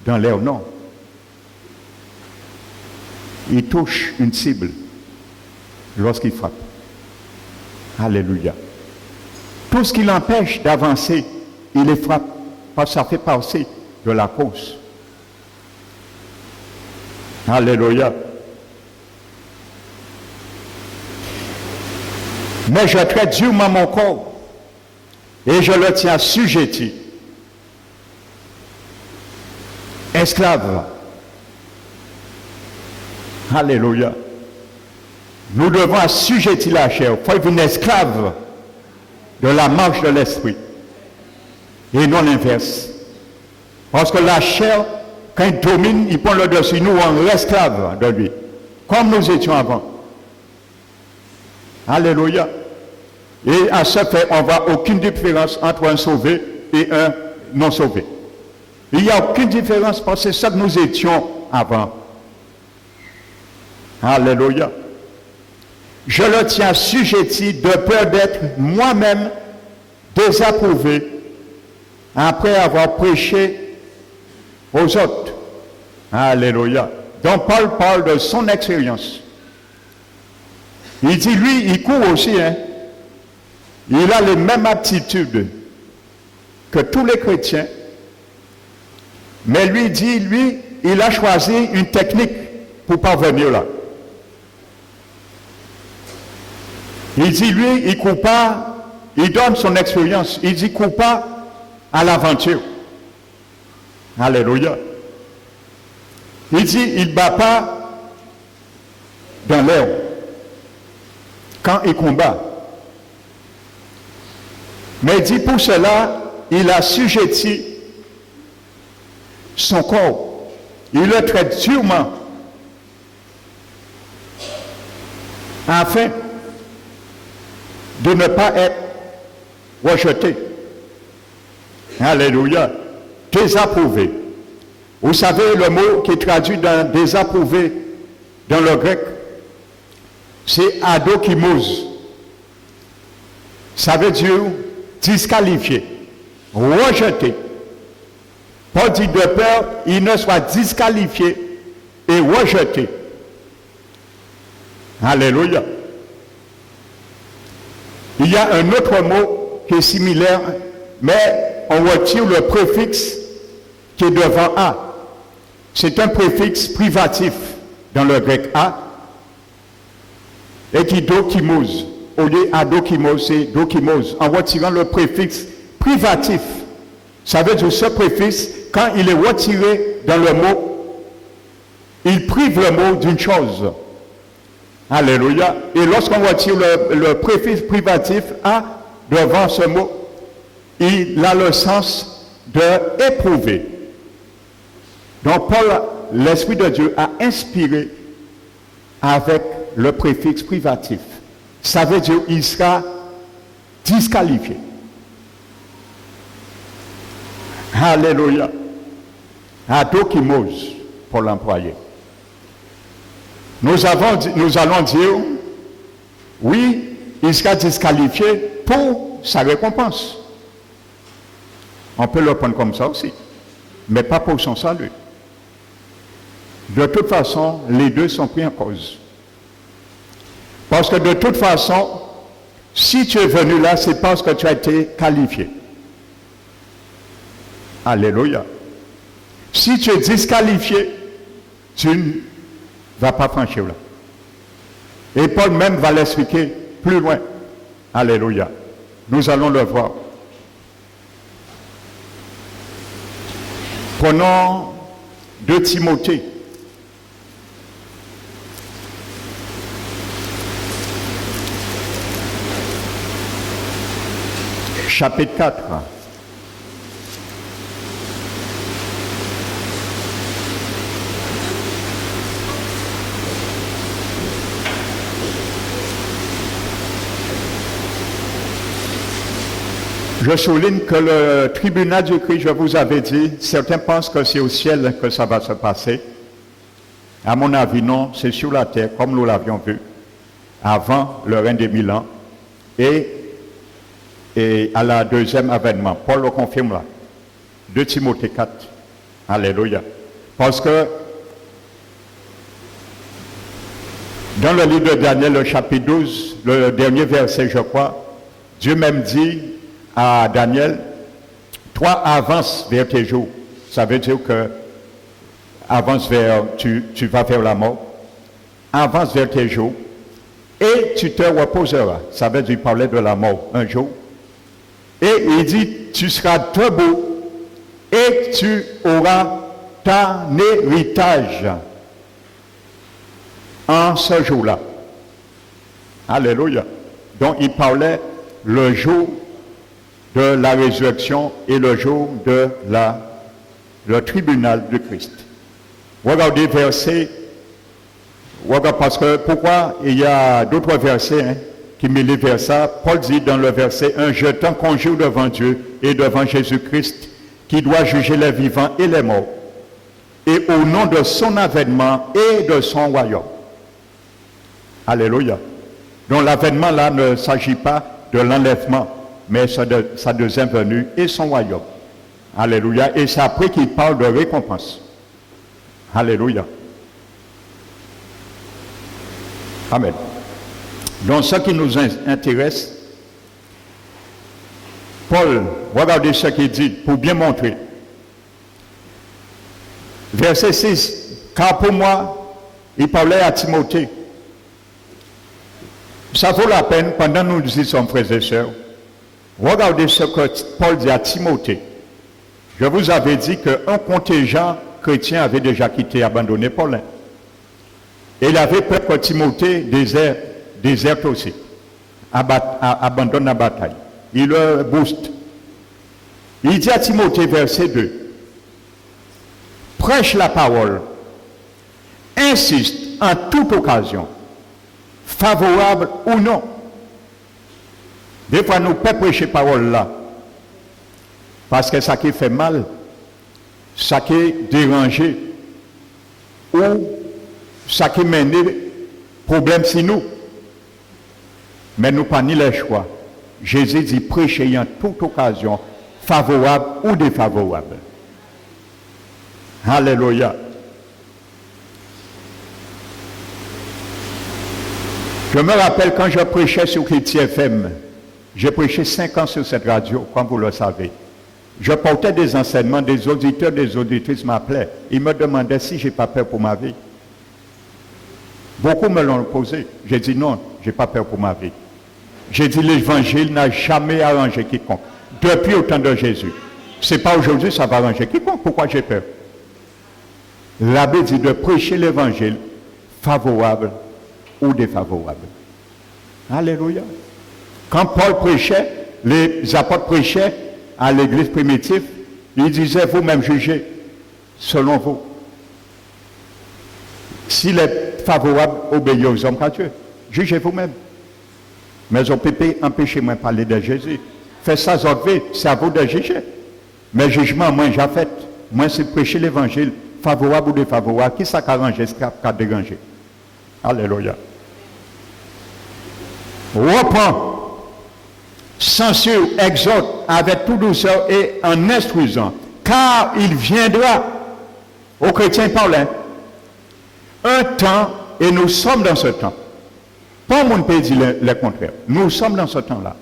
dans l'air, non. Il touche une cible lorsqu'il frappe. Alléluia. Tout ce qui l'empêche d'avancer, il les frappe parce que ça fait partie de la cause. Alléluia. Mais je traite durement mon corps et je le tiens assujetti. Esclave. Alléluia. Nous devons assujettir la chair. Il faut être une esclave de la marche de l'esprit. Et non l'inverse. Parce que la chair, quand il domine, il prend le dessus. Nous, on est esclave de lui. Comme nous étions avant. Alléluia. Et à ce fait, on ne voit aucune différence entre un sauvé et un non sauvé. Il n'y a aucune différence parce que c'est ça que nous étions avant. Alléluia. Je le tiens assujetti de peur d'être moi-même désapprouvé après avoir prêché aux autres. Alléluia. Donc Paul parle de son expérience. Il dit, lui, il court aussi, hein. Il a les mêmes aptitudes que tous les chrétiens. Mais lui dit, lui, il a choisi une technique pour parvenir là. Il dit, lui, il ne court pas, il donne son expérience, il dit, il ne court pas à l'aventure. Alléluia. Il dit, il ne bat pas dans l'air quand il combat. Mais il dit, pour cela, il a assujetti son corps. Il le traite durement afin de ne pas être rejeté. Alléluia. Désapprouvé. Vous savez, le mot qui est traduit dans désapprouvé dans le grec, c'est adokimos. Ça veut dire disqualifié, rejeté. Paul dit de peur, il ne soit disqualifié et rejeté. Alléluia. Il y a un autre mot qui est similaire, mais on retire le préfixe qui est devant A. C'est un préfixe privatif dans le grec A, et qui dokimos. Au lieu adokimos, c'est dokimos. En retirant le préfixe privatif, ça veut dire ce préfixe, quand il est retiré dans le mot, il prive le mot d'une chose. Alléluia. Et lorsqu'on retire le préfixe privatif A devant ce mot, il a le sens de éprouver. Donc Paul, l'Esprit de Dieu, a inspiré avec le préfixe privatif. Ça veut dire qu'il sera disqualifié. Alléluia. Adokimos pour l'employé. Nous allons dire, oui, il sera disqualifié pour sa récompense. On peut le prendre comme ça aussi, mais pas pour son salut. De toute façon, les deux sont pris en cause. Parce que de toute façon, si tu es venu là, c'est parce que tu as été qualifié. Alléluia. Si tu es disqualifié, tu ne vas pas franchir là. Et Paul même va l'expliquer plus loin. Alléluia. Nous allons le voir. Prenons 2 Timothée. Chapitre 4. Je souligne que le tribunal du Christ, je vous avais dit, certains pensent que c'est au ciel que ça va se passer. À mon avis, non, c'est sur la terre, comme nous l'avions vu. avant le règne des 1000 ans et à la deuxième avènement. Paul le confirme là. 2 Timothée 4. Alléluia. Parce que dans le livre de Daniel, le chapitre 12, le dernier verset, je crois, Dieu même dit à Daniel, toi avance vers tes jours. Ça veut dire que avance vers, tu vas vers la mort. Avance vers tes jours et tu te reposeras. Ça veut dire qu'il parlait de la mort un jour. Et il dit, tu seras debout et tu auras ton héritage en ce jour-là. Alléluia. Donc il parlait le jour de la résurrection et le jour de le tribunal de Christ. Regardez verset, parce que pourquoi il y a d'autres versets qui mêlent vers ça. Paul dit dans le verset 1, je t'en conjure devant Dieu et devant Jésus-Christ qui doit juger les vivants et les morts, et au nom de son avènement et de son royaume. Alléluia. Donc l'avènement là ne s'agit pas de l'enlèvement, mais de sa deuxième venue et son royaume. Alléluia. Et c'est après qu'il parle de récompense. Alléluia. Amen. Donc ce qui nous intéresse, Paul, regardez ce qu'il dit pour bien montrer. Verset 6, car pour moi, il parlait à Timothée. Ça vaut la peine, pendant nous y sommes frères et sœurs, regardez ce que Paul dit à Timothée. Je vous avais dit qu'un contingent chrétien avait déjà quitté, abandonné Paul. Et il avait peur que Timothée déserte aussi, abandonne la bataille. Il le booste. Il dit à Timothée, verset 2, prêche la parole, insiste en toute occasion, favorable ou non. Des fois, nous ne pouvons pas prêcher parole là, parce que ça qui fait mal, ça qui est dérangé, ou ça qui mène problème si nous. Mais nous pas ni les choix. Jésus dit prêcher en toute occasion, favorable ou défavorable. Alléluia. Je me rappelle quand je prêchais sur Chrétien FM, j'ai prêché 5 ans sur cette radio, comme vous le savez. Je portais des enseignements, des auditeurs, des auditrices m'appelaient. Ils me demandaient si je n'ai pas peur pour ma vie. Beaucoup me l'ont posé. J'ai dit non, je n'ai pas peur pour ma vie. J'ai dit l'évangile n'a jamais arrangé quiconque. Depuis au temps de Jésus. Ce n'est pas aujourd'hui ça va arranger quiconque. Pourquoi j'ai peur? L'abbé dit de prêcher l'évangile favorable ou défavorable. Alléluia. Quand Paul prêchait, les apôtres prêchaient à l'église primitive, ils disaient vous-même jugez selon vous. S'il est favorable, obéissez aux hommes qu'à Dieu. Jugez vous-même. Mais on peut empêcher-moi de parler de Jésus. Faites ça, c'est à vous de juger. Mais jugement, moi, j'ai fait. Moi, c'est prêcher l'évangile, favorable ou défavorable. Qui ça arrange, ce qui a dérangé? Alléluia. Reprends, censure, exhorte avec toute douceur et en instruisant, car il viendra, aux chrétiens parlent, un temps, et nous sommes dans ce temps. Pas mon pays dit le contraire. Nous sommes dans ce temps-là.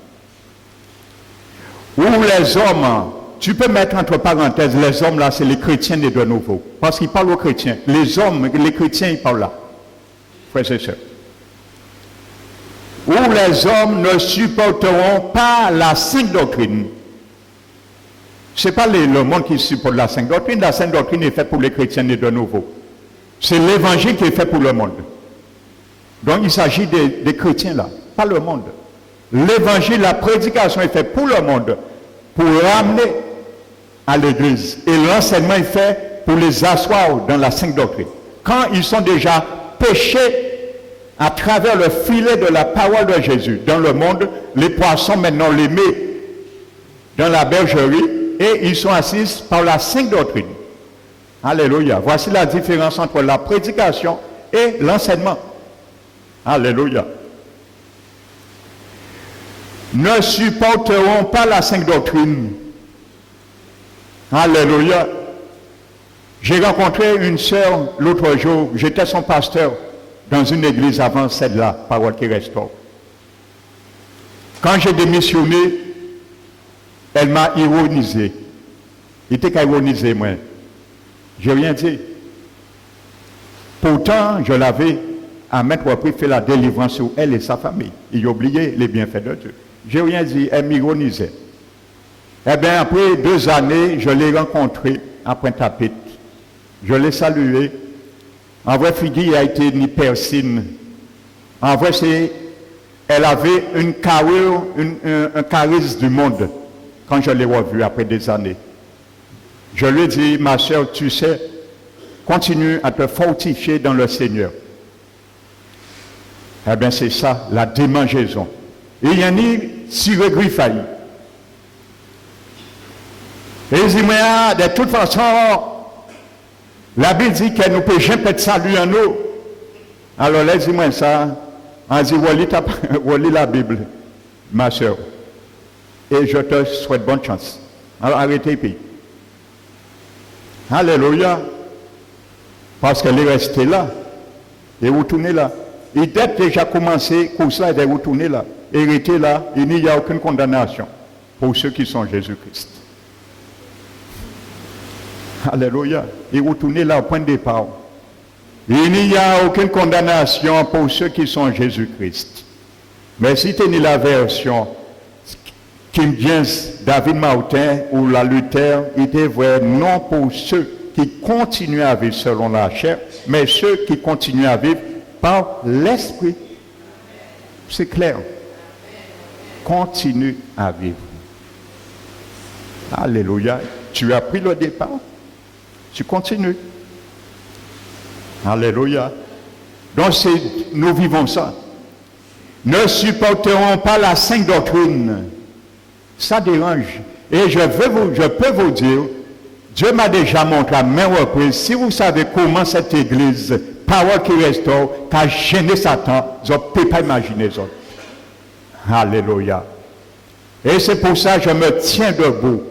Où les hommes, tu peux mettre entre parenthèses, les hommes là, c'est les chrétiens nés de nouveau. Parce qu'ils parlent aux chrétiens. Les hommes, les chrétiens, ils parlent là. Frères et sœurs. Où les hommes ne supporteront pas la sainte doctrine. Ce n'est pas le monde qui supporte la sainte doctrine. La sainte doctrine est faite pour les chrétiens nés de nouveau. C'est l'évangile qui est fait pour le monde. Donc il s'agit des chrétiens là, pas le monde. L'évangile, la prédication est faite pour le monde, pour ramener à l'église. Et l'enseignement est fait pour les asseoir dans la sainte doctrine. Quand ils sont déjà péchés à travers le filet de la parole de Jésus dans le monde, les poissons maintenant les mettent dans la bergerie et ils sont assis par la sainte doctrine. Alléluia. Voici la différence entre la prédication et l'enseignement. Alléluia. ne supporteront pas la sainte doctrine. Alléluia. J'ai rencontré une sœur l'autre jour, j'étais son pasteur dans une église avant celle-là, Parole qui restaure. Quand j'ai démissionné, elle m'a ironisé. Il était qu'à ironiser, moi. Je n'ai rien dit. Pourtant, je l'avais à maintes reprises fait la délivrance sur elle et sa famille. Il a oublié les bienfaits de Dieu. Je n'ai rien dit, elle m'ironisait. Eh bien, après 2 années, je l'ai rencontrée à Pointe-à-Pitre. Je l'ai saluée. En vrai, Figui a été une persine. En vrai, elle avait une carrure, un charisme du monde quand je l'ai revue après des années. Je lui ai dit, ma soeur, tu sais, continue à te fortifier dans le Seigneur. Eh bien, c'est ça, la démangeaison. Et il y en a si regriffaille. Et il dit, mais de toute façon, la Bible dit qu'elle nous peut jamais être salut en nous. Alors là, dis-moi ça. On dit, relis la Bible, ma soeur. Et je te souhaite bonne chance. Alors arrêtez puis. Alléluia. Parce qu'elle est restée là. Et retournée là. Il a déjà commencé, pour ça, elle est retournée là. Et restée là, il n'y a aucune condamnation pour ceux qui sont Jésus-Christ. Alléluia. Et retourner là au point de départ. Il n'y a aucune condamnation pour ceux qui sont Jésus-Christ. Mais si tu as la version King James, David Martin ou la Luther, il était vrai non pour ceux qui continuent à vivre selon la chair, mais ceux qui continuent à vivre par l'esprit. C'est clair. Continue à vivre. Alléluia. Tu as pris le départ. Tu continues. Alléluia. Donc nous vivons ça. Ne supporterons pas la sainte doctrine. Ça dérange. Et je peux vous dire, Dieu m'a déjà montré à maintes reprises, si vous savez comment cette église, Parole qui restaure, a gêné Satan, vous ne pouvez pas imaginer ça. Alléluia. Et c'est pour ça que je me tiens debout.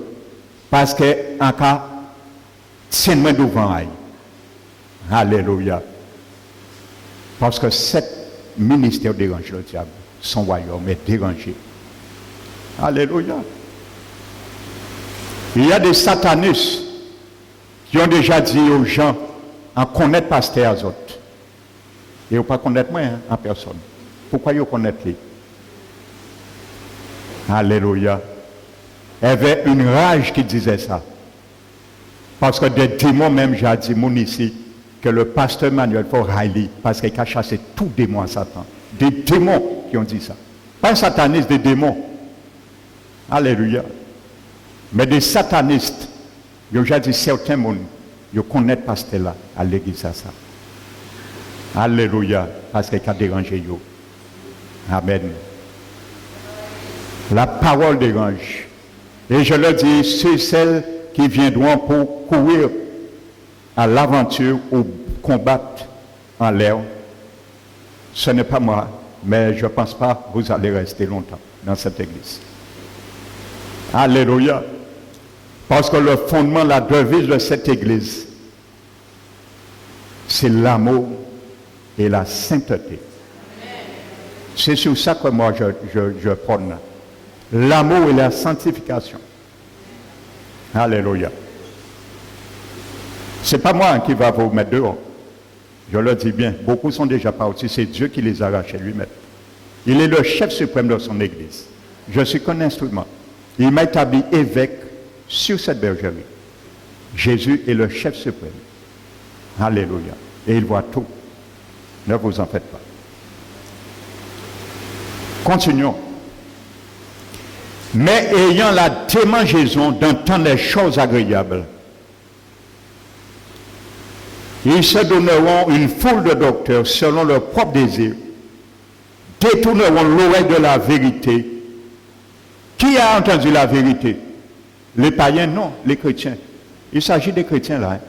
Parce que, en cas, tiens-moi devant. Alléluia. Parce que cet ministère dérange le diable. Son royaume est dérangé. Alléluia. Il y a des satanistes qui ont déjà dit aux gens en connaître pasteur aux autres. Ils ne pas connaître moi en personne. Pourquoi ils connaissent lui? Alléluia. Il y avait une rage qui disait ça. Parce que des démons même, j'ai dit mon ici, que le pasteur Manuel faut Riley, parce qu'il a chassé tout démon à Satan. Des démons qui ont dit ça. Pas un sataniste, des démons. Alléluia. Mais des satanistes, ils ont déjà dit certains monde, ils connaissent pasteur là, à l'église à ça. Alléluia. Parce qu'il a dérangé yo. Amen. La parole dérange. Et je le dis, c'est celles qui viendront pour courir à l'aventure ou combattre en l'air. Ce n'est pas moi, mais je ne pense pas que vous allez rester longtemps dans cette église. Alléluia. Parce que le fondement, la devise de cette église, c'est l'amour et la sainteté. C'est sur ça que moi je prône. L'amour et la sanctification. Alléluia. Ce n'est pas moi qui va vous mettre dehors. Je le dis bien. Beaucoup sont déjà partis. C'est Dieu qui les arrache lui-même. Il est le chef suprême de son église. Je suis qu'un instrument. Il m'a établi évêque sur cette bergerie. Jésus est le chef suprême. Alléluia. Et il voit tout. Ne vous en faites pas. Continuons. Mais ayant la démangeaison d'entendre les choses agréables, ils se donneront une foule de docteurs selon leur propre désir, détourneront l'oreille de la vérité. Qui a entendu la vérité? Les païens, non, les chrétiens. Il s'agit des chrétiens là.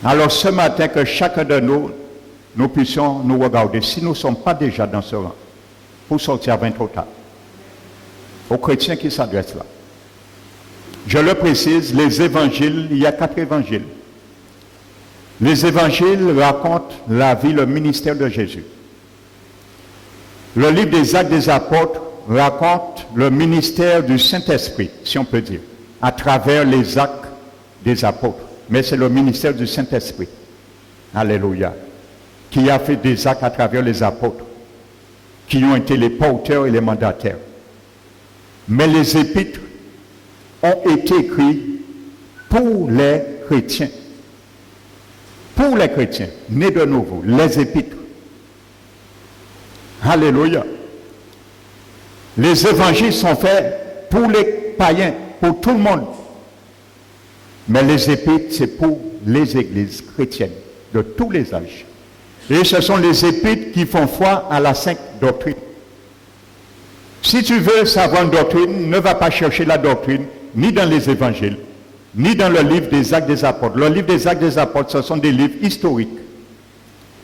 Alors ce matin, que chacun de nous puissions nous regarder, si nous ne sommes pas déjà dans ce rang, pour sortir avant trop tard. aux chrétiens qui s'adressent là. Je le précise, les évangiles, il y a 4 évangiles. Les évangiles racontent la vie, le ministère de Jésus. Le livre des Actes des Apôtres raconte le ministère du Saint-Esprit, si on peut dire, à travers les actes des apôtres. Mais c'est le ministère du Saint-Esprit. Alléluia. Qui a fait des actes à travers les apôtres, qui ont été les porteurs et les mandataires. Mais les épîtres ont été écrits pour les chrétiens. Pour les chrétiens, nés de nouveau, les épîtres. Alléluia. Les évangiles sont faits pour les païens, pour tout le monde. Mais les épîtres, c'est pour les églises chrétiennes de tous les âges. Et ce sont les épîtres qui font foi à la sainte doctrine. Si tu veux savoir une doctrine, ne va pas chercher la doctrine, ni dans les évangiles, ni dans le livre des Actes des Apôtres. Le livre des Actes des Apôtres, ce sont des livres historiques.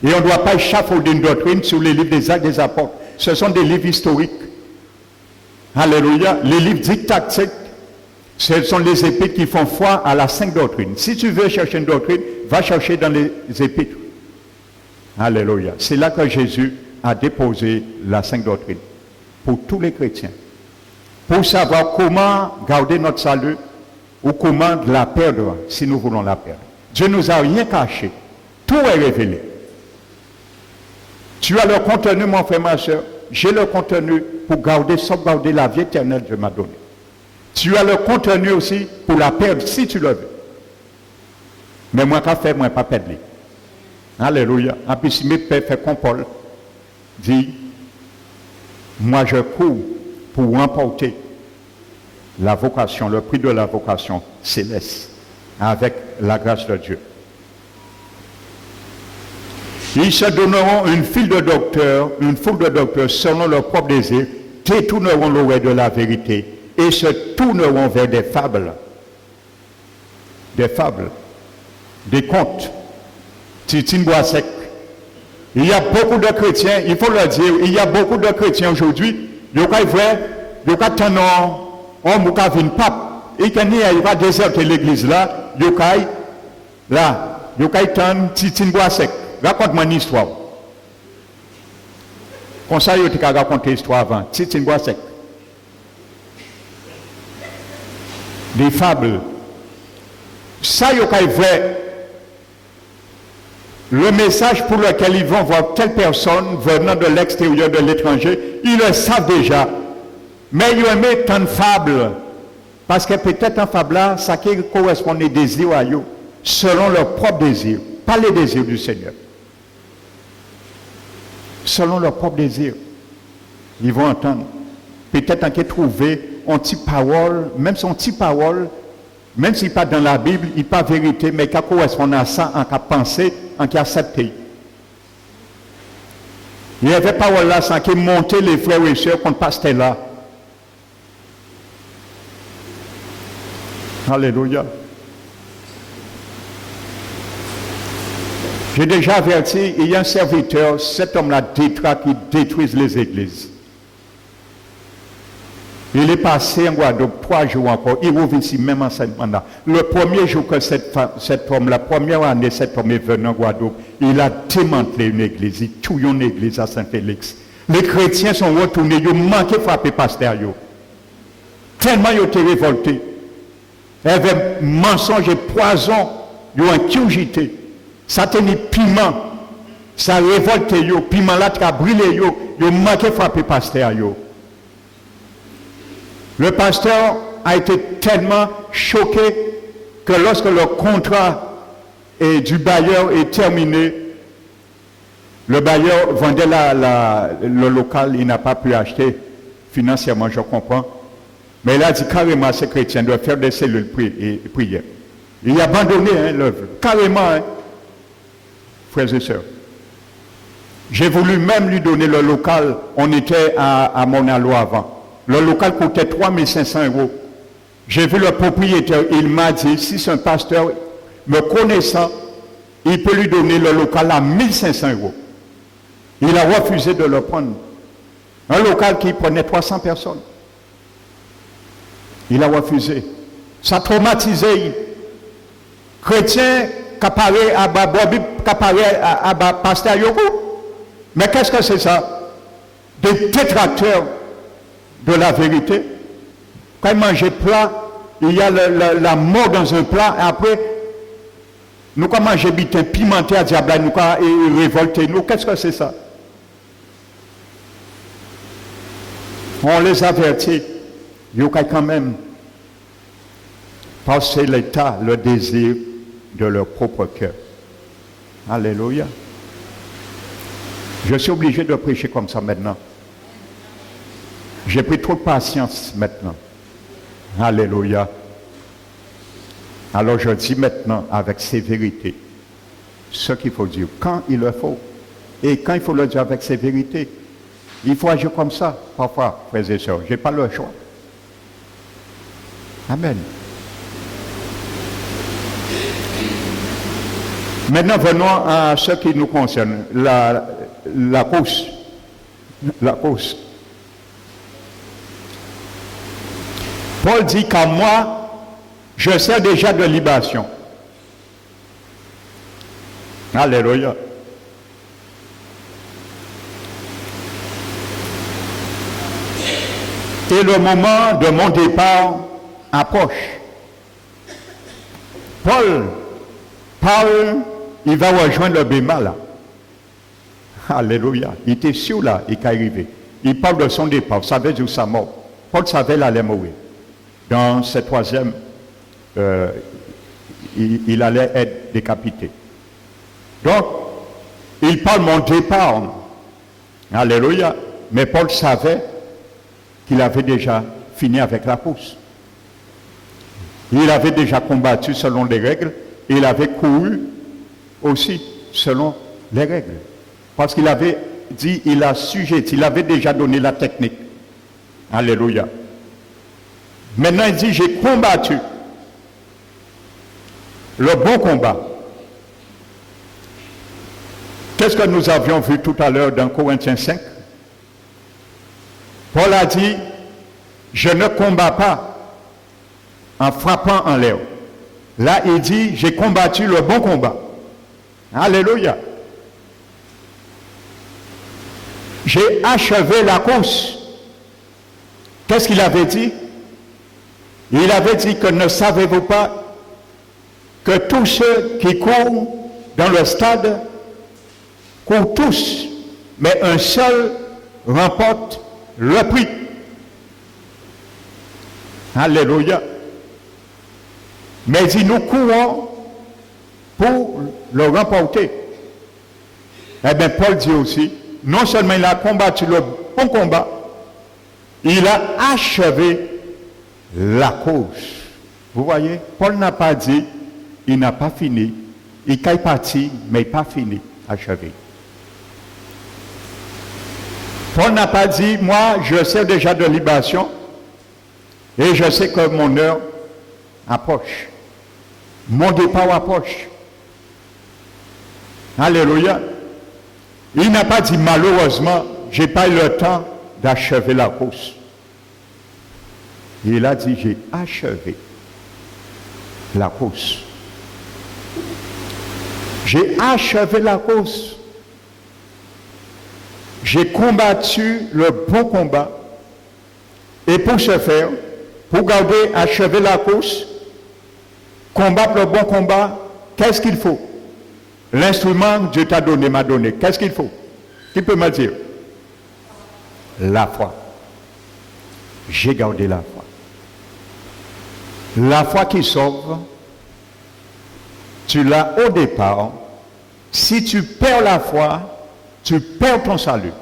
Et on ne doit pas échafauder une doctrine sur les livres des Actes des Apôtres. Ce sont des livres historiques. Alléluia. Les livres didactiques, ce sont les épîtres qui font foi à la sainte doctrine. Si tu veux chercher une doctrine, va chercher dans les épîtres. Alléluia. C'est là que Jésus a déposé la sainte doctrine pour tous les chrétiens. Pour savoir comment garder notre salut ou comment la perdre si nous voulons la perdre. Dieu ne nous a rien caché. Tout est révélé. Tu as le contenu, mon frère, ma soeur. J'ai le contenu pour sauvegarder la vie éternelle que Dieu m'a donnée. Tu as le contenu aussi pour la perdre si tu le veux. Mais moi, qu'à faire, moi, pas perdre. Alléluia. En plus, si mes pères fait comme Paul dit, moi je cours pour remporter la vocation, le prix de la vocation céleste, avec la grâce de Dieu. Ils se donneront une foule de docteurs selon leur propre désir, détourneront l'oreille de la vérité et se tourneront vers des fables, des contes. Titine bois sec. Il y a beaucoup de chrétiens, il faut le dire, il y a beaucoup de chrétiens aujourd'hui, il y a vrai, il y a tant on m'a une pape, et quand il va déserter l'église là, il y a tant titine bois sec. Raconte-moi une histoire. Comme ça, il y a raconté l'histoire avant. Titine bois sec. Des fables. Ça, il y a vrai. Le message pour lequel ils vont voir telle personne venant de l'extérieur, de l'étranger, ils le savent déjà. Mais ils aiment tant de fables. Parce que peut-être en fable là, ça qui correspond aux désirs à eux, selon leur propre désir, pas les désirs du Seigneur. Selon leur propre désir, ils vont entendre. Peut-être en qu'ils trouver une petite parole, même son petite parole, même s'il n'est pas dans la Bible, il n'est pas vérité, mais qui correspond à ça, en qu'à penser, en qu'à accepter. Il y avait parole là, sans qu'il montait les frères et sœurs contre pasteur là. Alléluia. J'ai déjà averti, il y a un serviteur, cet homme-là détruit, qui détruise les églises. Il est passé en Guadeloupe 3 jours encore, il revient ici même enseignement là. Le premier jour que cet homme, la première année, cet homme est venu en Guadeloupe, il a démantelé une église, il tue une église à Saint-Félix. Les chrétiens sont retournés, ils ont manqué frapper pasteur. Tellement ils ont été révoltés. Il y avait mensonge et poison, ils ont incurgité. Ça tenait piment, ça révolté, piment là qui a brûlé, ils ont manqué frapper pasteur. Le pasteur a été tellement choqué que lorsque le contrat du bailleur est terminé, le bailleur vendait le local, il n'a pas pu acheter financièrement, je comprends. Mais il a dit carrément à ces chrétiens de faire des cellules prières. Il a abandonné l'œuvre, carrément, frères et sœurs. J'ai voulu même lui donner le local, on était à Monalo avant. Le local coûtait 3 500 €. J'ai vu le propriétaire, il m'a dit, si c'est un pasteur me connaissant, il peut lui donner le local à 1 500 €. Il a refusé de le prendre. Un local qui prenait 300 personnes. Il a refusé. Ça a traumatisé. Chrétien qui parlé à Bible, qui parlé à pasteur Yoko. Mais qu'est-ce que c'est ça? Des détracteurs de la vérité. Quand ils mangent plat, il y a la mort dans un plat, et après, nous quand manger bitin pimenté à diable, nous quand révolter nous, qu'est-ce que c'est ça? On les avertit, il y a quand même passer l'état, le désir de leur propre cœur. Alléluia. Je suis obligé de prêcher comme ça maintenant. J'ai pris trop de patience maintenant. Alléluia. Alors je dis maintenant avec sévérité ce qu'il faut dire quand il le faut. Et quand il faut le dire avec sévérité, il faut agir comme ça. Parfois, frères et sœurs, je n'ai pas le choix. Amen. Maintenant, venons à ce qui nous concerne, la course. La course. Paul dit qu'à moi, je sers déjà de libation. Alléluia. Et le moment de mon départ approche. Paul, il va rejoindre le Béma là. Alléluia. Il était sûr là, il est arrivé. Il parle de son départ, savait d'où sa mort. Paul savait qu'il allait mourir. Dans ce troisième, il allait être décapité. Donc, il parle de mon départ. Alléluia. Mais Paul savait qu'il avait déjà fini avec la course. Il avait déjà combattu selon les règles et il avait couru aussi selon les règles. Parce qu'il avait dit, il a sujeté, il avait déjà donné la technique. Alléluia. Maintenant, il dit, j'ai combattu le bon combat. Qu'est-ce que nous avions vu tout à l'heure dans Corinthiens 5? Paul a dit, je ne combats pas en frappant en l'air. Là, il dit, j'ai combattu le bon combat. Alléluia. J'ai achevé la course. Qu'est-ce qu'il avait dit? Il avait dit que ne savez-vous pas que tous ceux qui courent dans le stade courent tous, mais un seul remporte le prix. Alléluia. Mais il dit, nous courons pour le remporter. Eh bien, Paul dit aussi, non seulement il a combattu le bon combat, il a achevé la course. Vous voyez, Paul n'a pas dit, il n'a pas fini. Il est parti, mais il n'a pas fini, achevé. Paul n'a pas dit, moi, je sais déjà de libation et je sais que mon heure approche. Mon départ approche. Alléluia. Il n'a pas dit, malheureusement, je n'ai pas eu le temps d'achever la course. Il a dit, j'ai achevé la course. J'ai achevé la course. J'ai combattu le bon combat. Et pour ce faire, pour garder, achever la course, combattre le bon combat, qu'est-ce qu'il faut? L'instrument que Dieu t'a donné, m'a donné. Qu'est-ce qu'il faut? Qui peut me dire? La foi. J'ai gardé la foi. La foi qui sauve, tu l'as au départ. Si tu perds la foi, tu perds ton salut.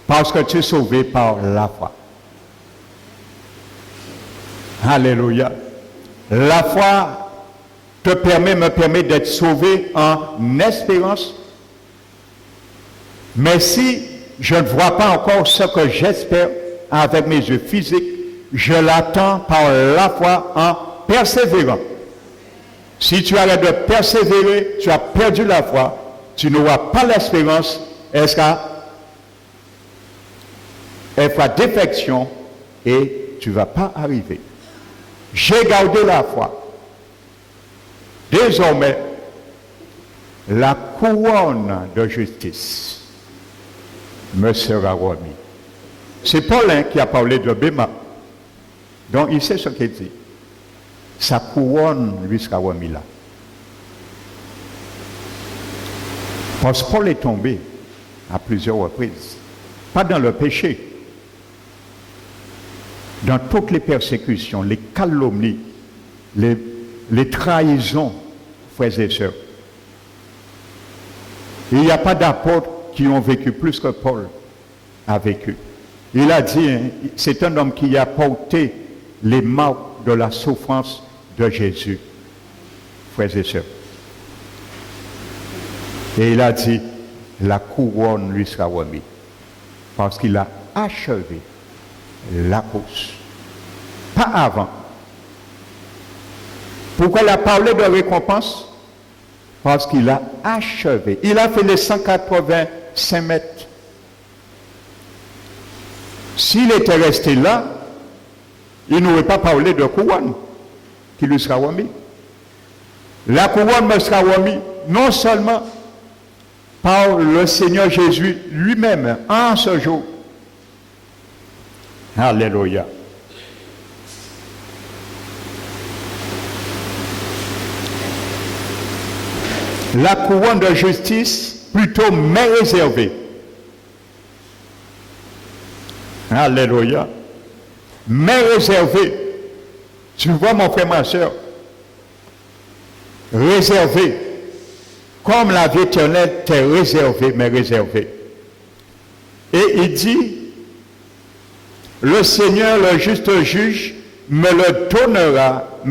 Parce que tu es sauvé par la foi. Alléluia. La foi me permet d'être sauvé en espérance. Mais si je ne vois pas encore ce que j'espère avec mes yeux physiques, je l'attends par la foi en persévérant. Si tu arrêtes de persévérer, tu as perdu la foi, tu n'auras pas l'espérance, elle fera défection et tu ne vas pas arriver. J'ai gardé la foi. Désormais, la couronne de justice me sera remise. C'est Paul qui a parlé de Béma. Donc il sait ce qu'il dit. Sa couronne lui sera remise là. Parce que Paul est tombé à plusieurs reprises. Pas dans le péché. Dans toutes les persécutions, les calomnies, les trahisons, frères et sœurs. Il n'y a pas d'apôtres qui ont vécu plus que Paul a vécu. Il a dit, c'est un homme qui a porté les marques de la souffrance de Jésus, frères et sœurs. Et il a dit, la couronne lui sera remise, parce qu'il a achevé la course. Pas avant. Pourquoi il a parlé de récompense? Parce qu'il a achevé. Il a fait les 185 mètres. S'il était resté là, il n'aurait pas parlé de couronne qui lui sera remis. La couronne me sera remise non seulement par le Seigneur Jésus lui-même en ce jour. Alléluia. La couronne de justice plutôt m'est réservée. Alléluia. M'est réservée. Tu vois mon frère, ma soeur, réservée. Comme la vie éternelle t'est réservée, mais réservée. Et il dit, le Seigneur, le juste juge, me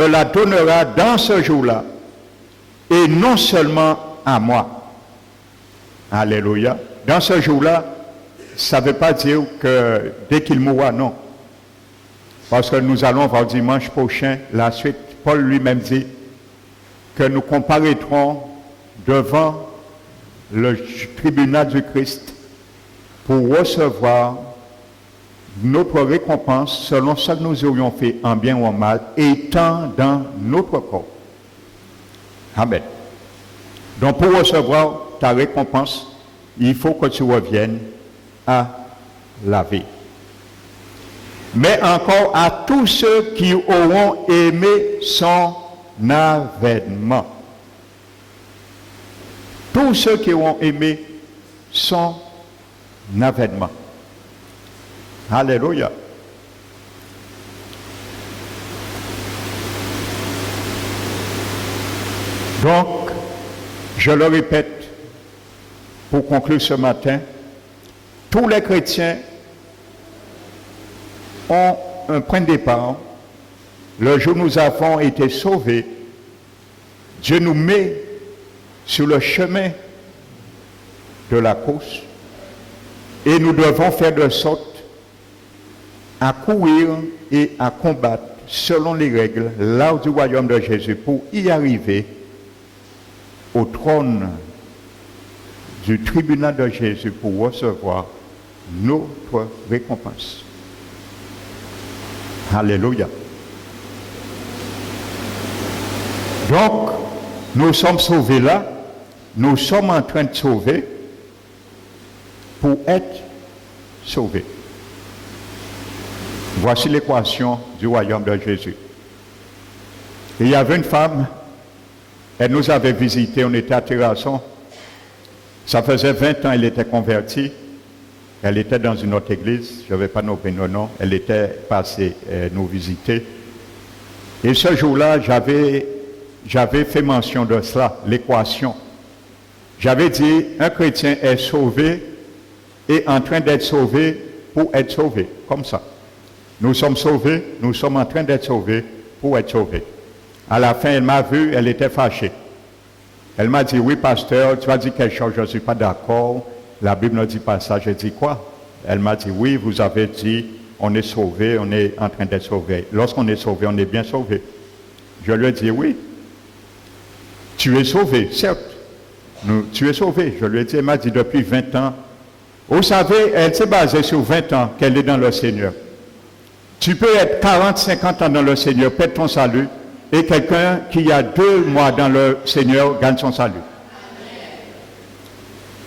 la donnera dans ce jour-là. Et non seulement à moi. Alléluia. Dans ce jour-là, ça ne veut pas dire que dès qu'il mourra, non. Parce que nous allons voir dimanche prochain la suite. Paul lui-même dit que nous comparaîtrons devant le tribunal du Christ pour recevoir notre récompense selon ce que nous aurions fait en bien ou en mal, étant dans notre corps. Amen. Donc pour recevoir ta récompense, il faut que tu reviennes à la vie. Mais encore à tous ceux qui auront aimé son avènement. Tous ceux qui auront aimé son avènement. Alléluia. Donc, je le répète, pour conclure ce matin, tous les chrétiens ont un point de départ. Le jour où nous avons été sauvés, Dieu nous met sur le chemin de la course et nous devons faire de sorte à courir et à combattre selon les règles, l'art du royaume de Jésus, pour y arriver au trône du tribunal de Jésus pour recevoir notre récompense. Alléluia. Donc, nous sommes sauvés là, nous sommes en train de sauver pour être sauvés. Voici l'équation du royaume de Jésus. Il y avait une femme, elle nous avait visité, on était à Terrasson. Ça faisait 20 ans qu'elle était convertie. Elle était dans une autre église, je ne vais pas nommer nos noms. Elle était passée nous visiter. Et ce jour-là, j'avais fait mention de cela, l'équation. J'avais dit, un chrétien est sauvé et en train d'être sauvé pour être sauvé, comme ça. Nous sommes sauvés, nous sommes en train d'être sauvés pour être sauvés. À la fin, elle m'a vu, elle était fâchée. Elle m'a dit, oui, pasteur, tu as dit quelque chose, je ne suis pas d'accord. La Bible ne dit pas ça. J'ai dit quoi? Elle m'a dit, oui, vous avez dit, on est sauvé, on est en train d'être sauvé. Lorsqu'on est sauvé, on est bien sauvé. Je lui ai dit, oui, tu es sauvé, certes. Tu es sauvé. Je lui ai dit, elle m'a dit, depuis 20 ans. Vous savez, elle s'est basée sur 20 ans qu'elle est dans le Seigneur. Tu peux être 40, 50 ans dans le Seigneur, perdre ton salut, et quelqu'un qui a 2 mois dans le Seigneur gagne son salut.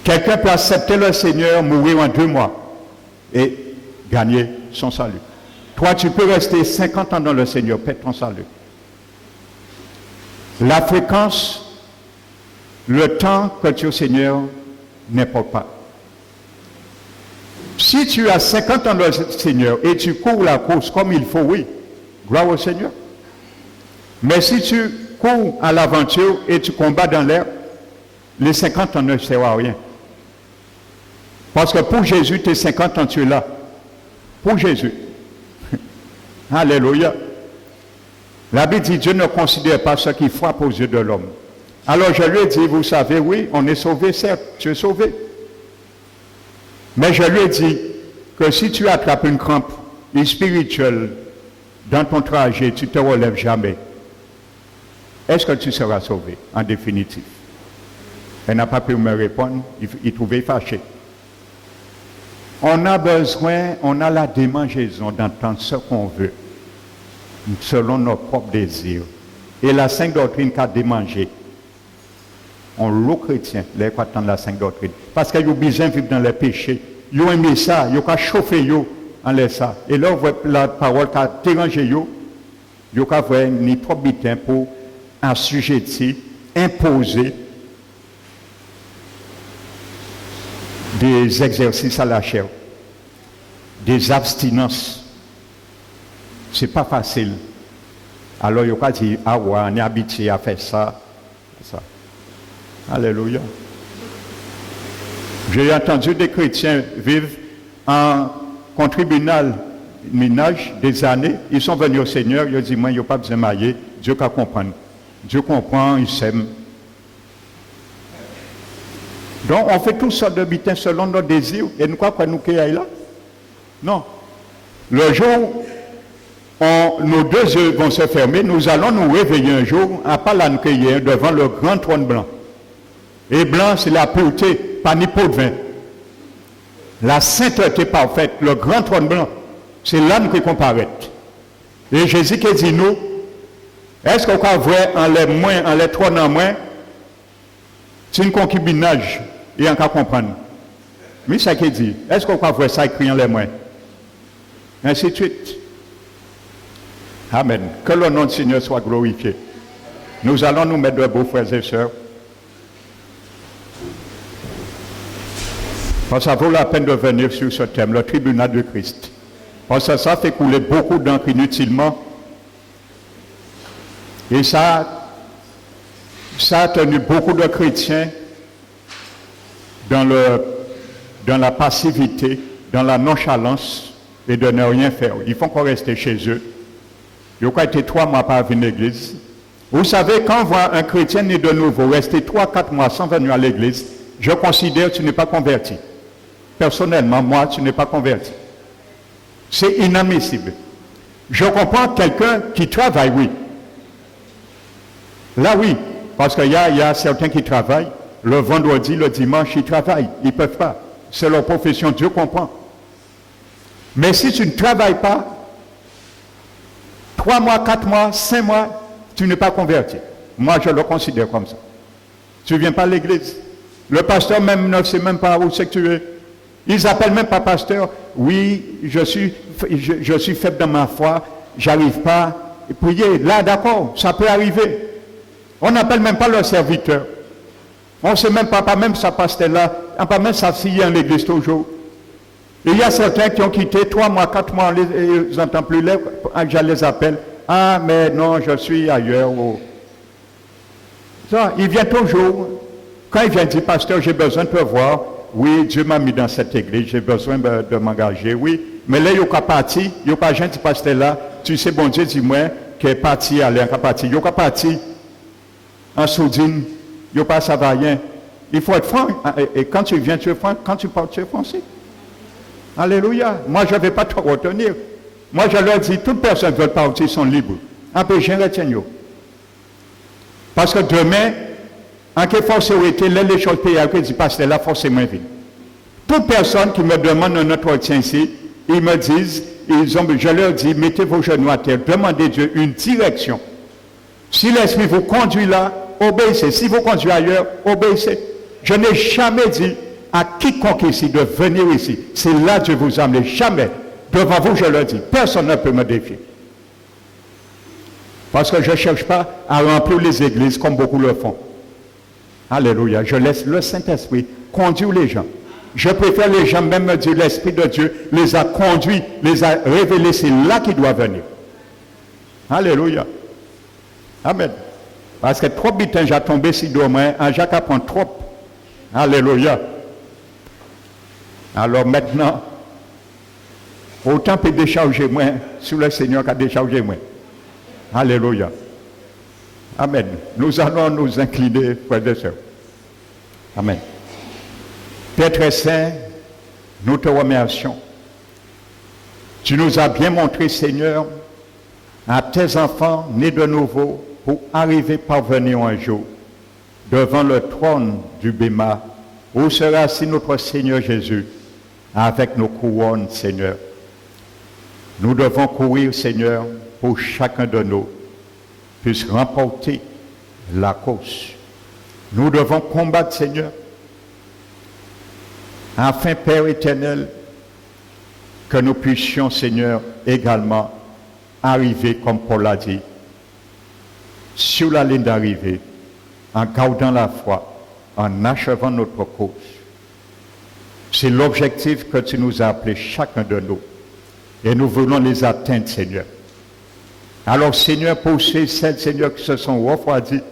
Quelqu'un peut accepter le Seigneur, mourir en 2 mois, et gagner son salut. Toi, tu peux rester 50 ans dans le Seigneur, perdre ton salut. La fréquence, le temps que tu es au Seigneur, n'importe pas. Si tu as 50 ans dans le Seigneur et tu cours la course comme il faut, oui, gloire au Seigneur. Mais si tu cours à l'aventure et tu combats dans l'air, les 50 ans ne servent à rien. Parce que pour Jésus, tes 50 ans, tu es là. Pour Jésus. Alléluia. La Bible dit, Dieu ne considère pas ce qui frappe aux yeux de l'homme. Alors je lui ai dit, vous savez, oui, on est sauvé, certes, tu es sauvé. Mais je lui ai dit que si tu attrapes une crampe spirituelle dans ton trajet, tu ne te relèves jamais. Est-ce que tu seras sauvé en définitive? Elle n'a pas pu me répondre, il trouvait fâché. On a besoin, on a la démangeaison d'entendre ce qu'on veut, selon nos propres désirs. Et la sainte doctrine qu'a démangé, on l'eau chrétien, les qui attendent la sainte doctrine. Parce qu'ils ont besoin de vivre dans les péchés. Ils ont aimé ça, ils ont chauffé en laisse ça. Et là, la parole qui a dérangé, ils ont voir ni trop bitin pour assujettir, imposer des exercices à la chair, des abstinences. C'est pas facile. Alors, il n'y a pas dit, ah ouais, on est habitué à faire ça. Alléluia. J'ai entendu des chrétiens vivre en contribunal ménage des années. Ils sont venus au Seigneur, ils ont dit, moi, il n'y a pas besoin de mailler. Dieu qu'à comprendre. Dieu comprend, il s'aime. Donc, on fait toutes sortes de butins selon nos désirs. Et nous croyons que nous sommes là? Non. Le jour où nos 2 yeux vont se fermer, nous allons nous réveiller un jour, à part la cueillir devant le grand trône blanc. Et blanc, c'est la pureté, pas ni pot de vin. La sainteté parfaite, le grand trône blanc, c'est l'âme qui comparaît. Et Jésus qui dit nous, est-ce qu'on peut voir en les trônes en moins, c'est une concubinage, et on peut comprendre. Mais ça qui dit, est-ce qu'on peut voir ça écrit en les moins? Ainsi de suite. Amen. Que le nom du Seigneur soit glorifié. Nous allons nous mettre debout, frères et sœurs. Parce que ça vaut la peine de venir sur ce thème, le tribunal de Christ. Parce que ça fait couler beaucoup d'encre inutilement. Et ça a tenu beaucoup de chrétiens dans la passivité, dans la nonchalance et de ne rien faire. Ils font qu'on reste chez eux. Ils ont été 3 mois pas venir à l'église. Vous savez, quand on voit un chrétien né de nouveau rester 3-4 mois sans venir à l'église, je considère que tu n'es pas converti. Personnellement, moi, tu n'es pas converti. C'est inadmissible. Je comprends quelqu'un qui travaille, oui. Là, oui, parce qu'il y a certains qui travaillent. Le vendredi, le dimanche, ils travaillent. Ils ne peuvent pas. C'est leur profession, Dieu comprend. Mais si tu ne travailles pas, 3 mois, 4 mois, 5 mois, tu n'es pas converti. Moi, je le considère comme ça. Tu ne viens pas à l'église. Le pasteur même ne sait même pas où c'est que tu es. Ils appellent même pas pasteur. Oui, je suis faible dans ma foi, j'arrive pas à prier. Là, d'accord, ça peut arriver. On n'appelle même pas le serviteur. On ne sait même pas même ça pasteur là, on pas même ça s'il y a en l'église toujours. Et il y a certains qui ont quitté 3 mois, 4 mois, ils n'entendent plus l'air, je les appelle. Ah, mais non, je suis ailleurs. Oh. Ça, il vient toujours. Quand il vient dire, pasteur, j'ai besoin de te voir. Oui, Dieu m'a mis dans cette église, j'ai besoin de m'engager, oui. Mais là, il n'y a pas parti, il n'y a pas gens qui pasteur là. Tu sais, bon Dieu, dis-moi, qu'il est parti, aller en parti. Il n'y a pas parti en sourdine, il n'y a pas ça va rien. Il faut être franc. Et quand tu viens, tu es franc. Quand tu parles, tu es français. Alléluia. Moi, je ne vais pas te retenir. Moi, je leur dis, toute personne qui veut partir sont libres. Après, je retiens. Parce que demain, en quelle force été, les choses payées, que dit pasteur là, forcément vite. Toute personne qui me demande un entretien ici, ils me disent, je leur dis, mettez vos genoux à terre, demandez Dieu une direction. Si l'Esprit vous conduit là, obéissez. Si vous conduit ailleurs, obéissez. Je n'ai jamais dit à quiconque ici de venir ici. C'est là que Dieu vous a amené. Jamais. Devant vous, je le dis. Personne ne peut me défier. Parce que je ne cherche pas à remplir les églises comme beaucoup le font. Alléluia. Je laisse le Saint-Esprit conduire les gens. Je préfère les gens même me dire l'Esprit de Dieu les a conduits, les a révélés. C'est là qu'il doit venir. Alléluia. Amen. Parce que trop de temps j'ai tombé si demain, un Jacques apprend trop. Alléluia. Alors maintenant, autant peut décharger moi sur le Seigneur qu'a déchargé moi. Alléluia. Amen. Nous allons nous incliner, frères et sœurs. Amen. Père très saint, nous te remercions. Tu nous as bien montré, Seigneur, à tes enfants nés de nouveau pour arriver parvenir un jour devant le trône du Béma où sera assis notre Seigneur Jésus avec nos couronnes, Seigneur. Nous devons courir, Seigneur, pour chacun de nous puisse remporter la cause. Nous devons combattre, Seigneur, afin, Père éternel, que nous puissions, Seigneur, également arriver, comme Paul l'a dit, sur la ligne d'arrivée, en gardant la foi, en achevant notre cause. C'est l'objectif que tu nous as appelé chacun de nous. Et nous voulons les atteindre, Seigneur. Alors, Seigneur, pour celles, Seigneur, qui se sont refroidis,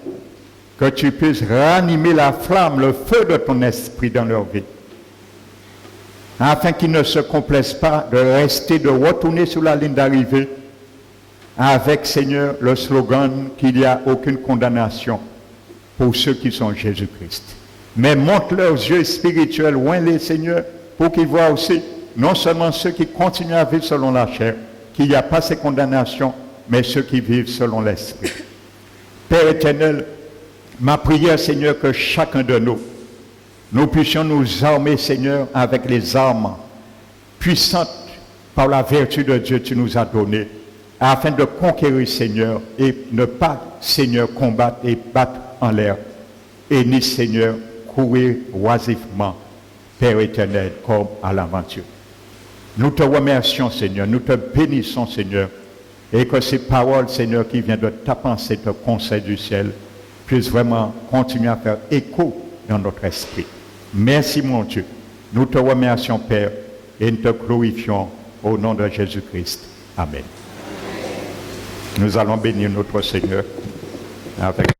que tu puisses ranimer la flamme, le feu de ton esprit dans leur vie. Afin qu'ils ne se complaisent pas de rester, de retourner sur la ligne d'arrivée avec, Seigneur, le slogan qu'il n'y a aucune condamnation pour ceux qui sont Jésus-Christ. Mais montre leurs yeux spirituels, loin les Seigneur, pour qu'ils voient aussi, non seulement ceux qui continuent à vivre selon la chair, qu'il n'y a pas ces condamnations, mais ceux qui vivent selon l'Esprit. Père éternel, ma prière, Seigneur, que chacun de nous puissions nous armer, Seigneur, avec les armes puissantes par la vertu de Dieu que tu nous as données, afin de conquérir, Seigneur, et ne pas, Seigneur, combattre et battre en l'air, et ni, Seigneur, courir oisivement, Père éternel, comme à l'aventure. Nous te remercions, Seigneur, nous te bénissons, Seigneur, et que ces paroles, Seigneur, qui viennent de ta pensée, de conseil du ciel, puissent vraiment continuer à faire écho dans notre esprit. Merci, mon Dieu. Nous te remercions, Père, et nous te glorifions au nom de Jésus-Christ. Amen. Nous allons bénir notre Seigneur avec